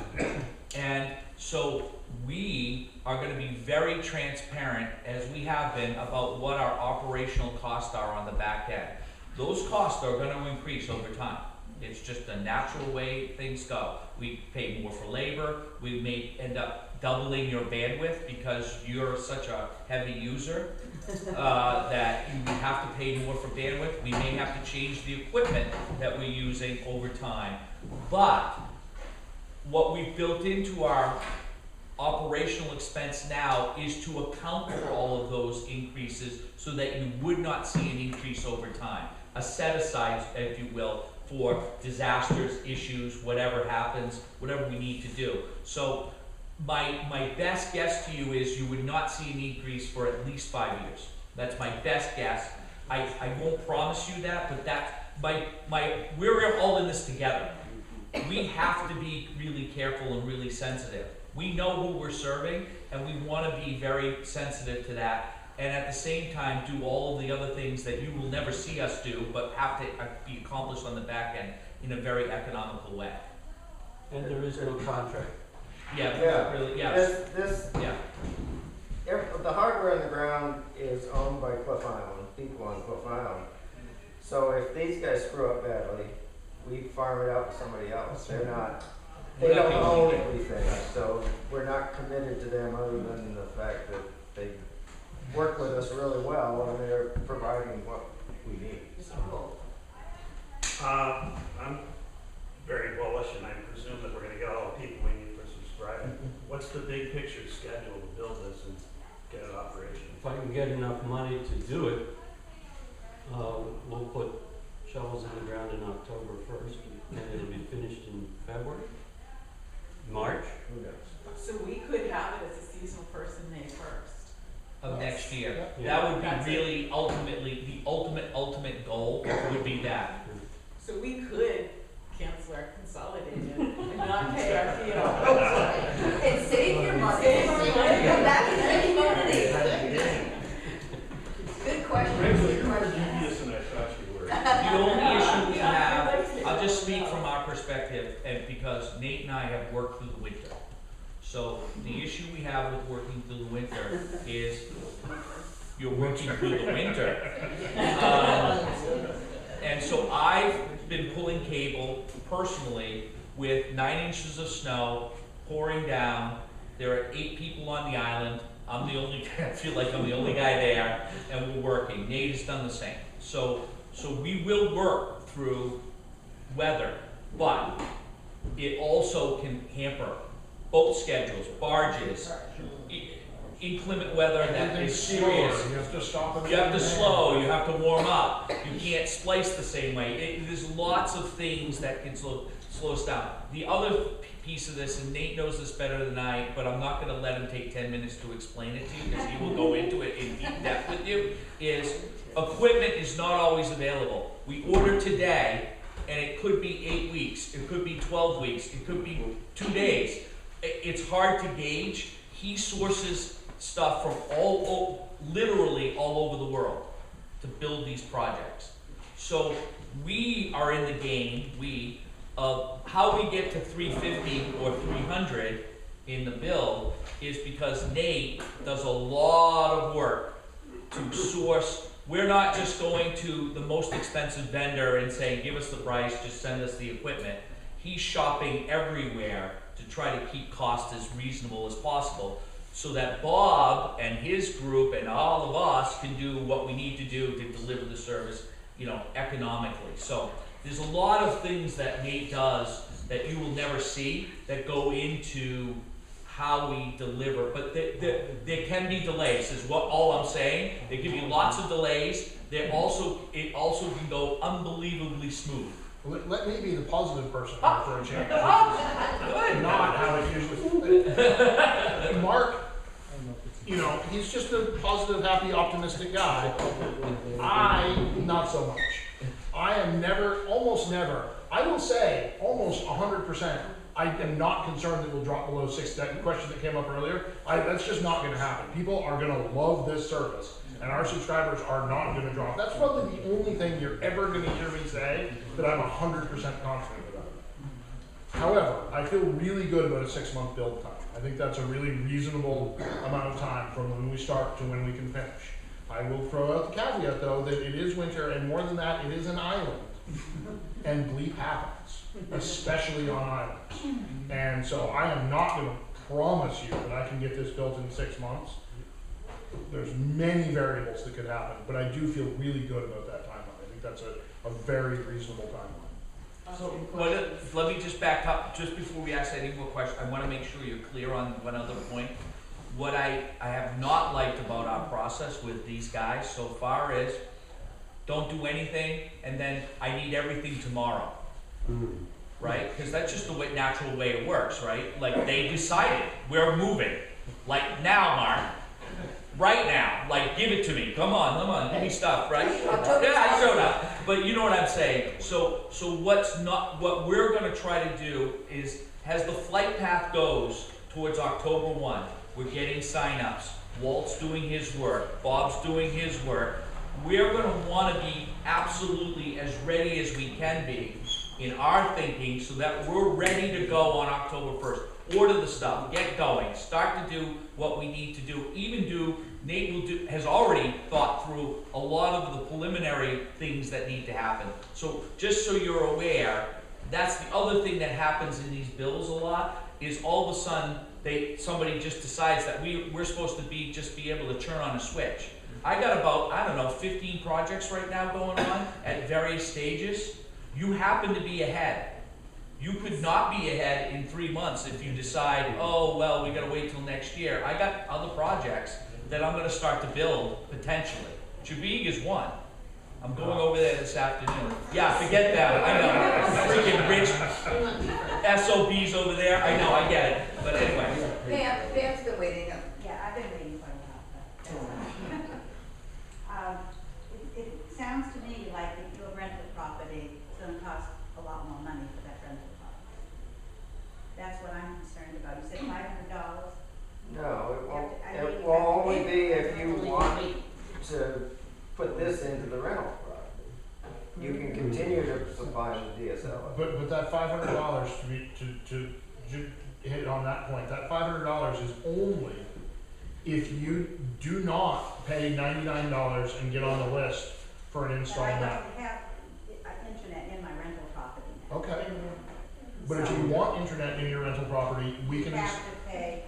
And so we are going to be very transparent, as we have been, about what our operational costs are on the back end. Those costs are going to increase over time. It's just a natural way things go. We pay more for labor. We may end up doubling your bandwidth because you're such a heavy user that you have to pay more for bandwidth. We may have to change the equipment that we're using over time. But what we've built into our operational expense now is to account for all of those increases so that you would not see an increase over time. A set aside, if you will, for disasters, issues, whatever happens, whatever we need to do. So my best guess to you is you would not see an increase for at least 5 years. That's my best guess. I won't promise you that, but that's we're all in this together. We have to be really careful and really sensitive. We know who we're serving, and we want to be very sensitive to that. And at the same time, do all of the other things that you will never see us do, but have to be accomplished on the back end in a very economical way. And there is no contract. Yeah. Really, yeah. The hardware on the ground is owned by Cliff Island. people on Cliff Island. So if these guys screw up badly, we farm it out to somebody else. They don't own everything, so we're not committed to them other than the fact that they work with us really well and they're providing what we need. I'm very bullish, and I presume that we're gonna get all the people we need for subscribing. What's the big picture schedule to build this and get it operational? If I can get enough money to do it, we'll put shovels in the ground in October 1st, and it'll be finished in February, March. Who knows? So we could have it as a seasonal person May 1st. Of next year. Yeah. That would That's be really ultimately, the ultimate goal would be that. So we could cancel our consolidated and not pay our fee at all. And save your money. Save our money. Come back into the community. Good question. Rachel, you're more dubious than I thought you were. The only issue we have, I'll just speak from our perspective, and because Nate and I have worked through the winter. So the issue we have with working through the winter is you're working through the winter. And so I've been pulling cable personally with 9 inches of snow pouring down. There are 8 people on the island. I'm the only, I feel like I'm the only guy there, and we're working. Nate has done the same. So we will work through weather, but it also can hamper boat schedules, barges, inclement weather that is serious. You have to stop. You have to slow, you have to warm up, you can't splice the same way. There's lots of things that can slow us down. The other piece of this, and Nate knows this better than I, but I'm not gonna let him take 10 minutes to explain it to you, because he will go into it in deep depth with you, is equipment is not always available. We order today, and it could be 8 weeks, it could be 12 weeks, it could be 2 days. It's hard to gauge. He sources stuff from literally all over the world to build these projects. So we are in the game, of how we get to 350 or 300 in the build is because Nate does a lot of work to source. We're not just going to the most expensive vendor and saying, give us the price, just send us the equipment. He's shopping everywhere to try to keep costs as reasonable as possible, so that Bob and his group and all of us can do what we need to do to deliver the service, economically. So there's a lot of things that Nate does that you will never see that go into how we deliver, but there can be delays, is all I'm saying. There can be lots of delays. It also can go unbelievably smooth. Let me be the positive person here for a change. Good. Not how it usually. Mark, he's just a positive, happy, optimistic guy. Not so much. I am almost never, I will say almost 100%, I am not concerned that we'll drop below 6. That question that came up earlier, that's just not going to happen. People are going to love this service, and our subscribers are not going to drop. That's probably the only thing you're ever going to hear me say that I'm 100% confident about. However, I feel really good about a 6-month build time. I think that's a really reasonable amount of time from when we start to when we can finish. I will throw out the caveat, though, that it is winter, and more than that, it is an island. And bleep happens, especially on islands. And so I am not going to promise you that I can get this built in 6 months. There's many variables that could happen, but I do feel really good about that timeline. I think that's a very reasonable timeline. So, let me just back up, just before we ask any more questions. I want to make sure you're clear on one other point. What I have not liked about our process with these guys so far is, don't do anything, and then I need everything tomorrow. Right? Because that's just the natural way it works, right? Like, they decided, we're moving. Like, now, Mark. Right now. Like, give it to me. Come on, give me stuff, right? Yeah, I showed up. But you know what I'm saying. So what we're gonna try to do is, as the flight path goes towards October 1, we're getting sign-ups. Walt's doing his work. Bob's doing his work. We're going to want to be absolutely as ready as we can be in our thinking so that we're ready to go on October 1st. order the stuff, get going, start to do what we need to do, Nate has already thought through a lot of the preliminary things that need to happen. So just so you're aware, that's the other thing that happens in these bills a lot, is all of a sudden, somebody just decides that we're supposed to just be able to turn on a switch. I got about, I don't know, 15 projects right now going on at various stages. You happen to be ahead. You could not be ahead in 3 months if you decide, oh, well, we gotta wait till next year. I got other projects that I'm gonna start to build, potentially. Chubig is one. I'm going over there this afternoon. Yeah, forget that, I know. Freaking rich SOBs over there, I know, I get it. But anyway. Pam's been waiting. Yeah, I've been waiting for a while, but that's fine. It sounds to me like if your rental property is gonna cost a lot more money for that rental property. That's what I'm concerned about. You said $500? No, it won't, I mean, it will only be if you want to put this into the rental property. You can continue to supply the DSL. But that $500 to hit on that point, that $500 is only if you do not pay $99 and get on the list for an install But I now. don't have internet in my rental property now. Okay. But if you want internet in your rental property, we You can. have to pay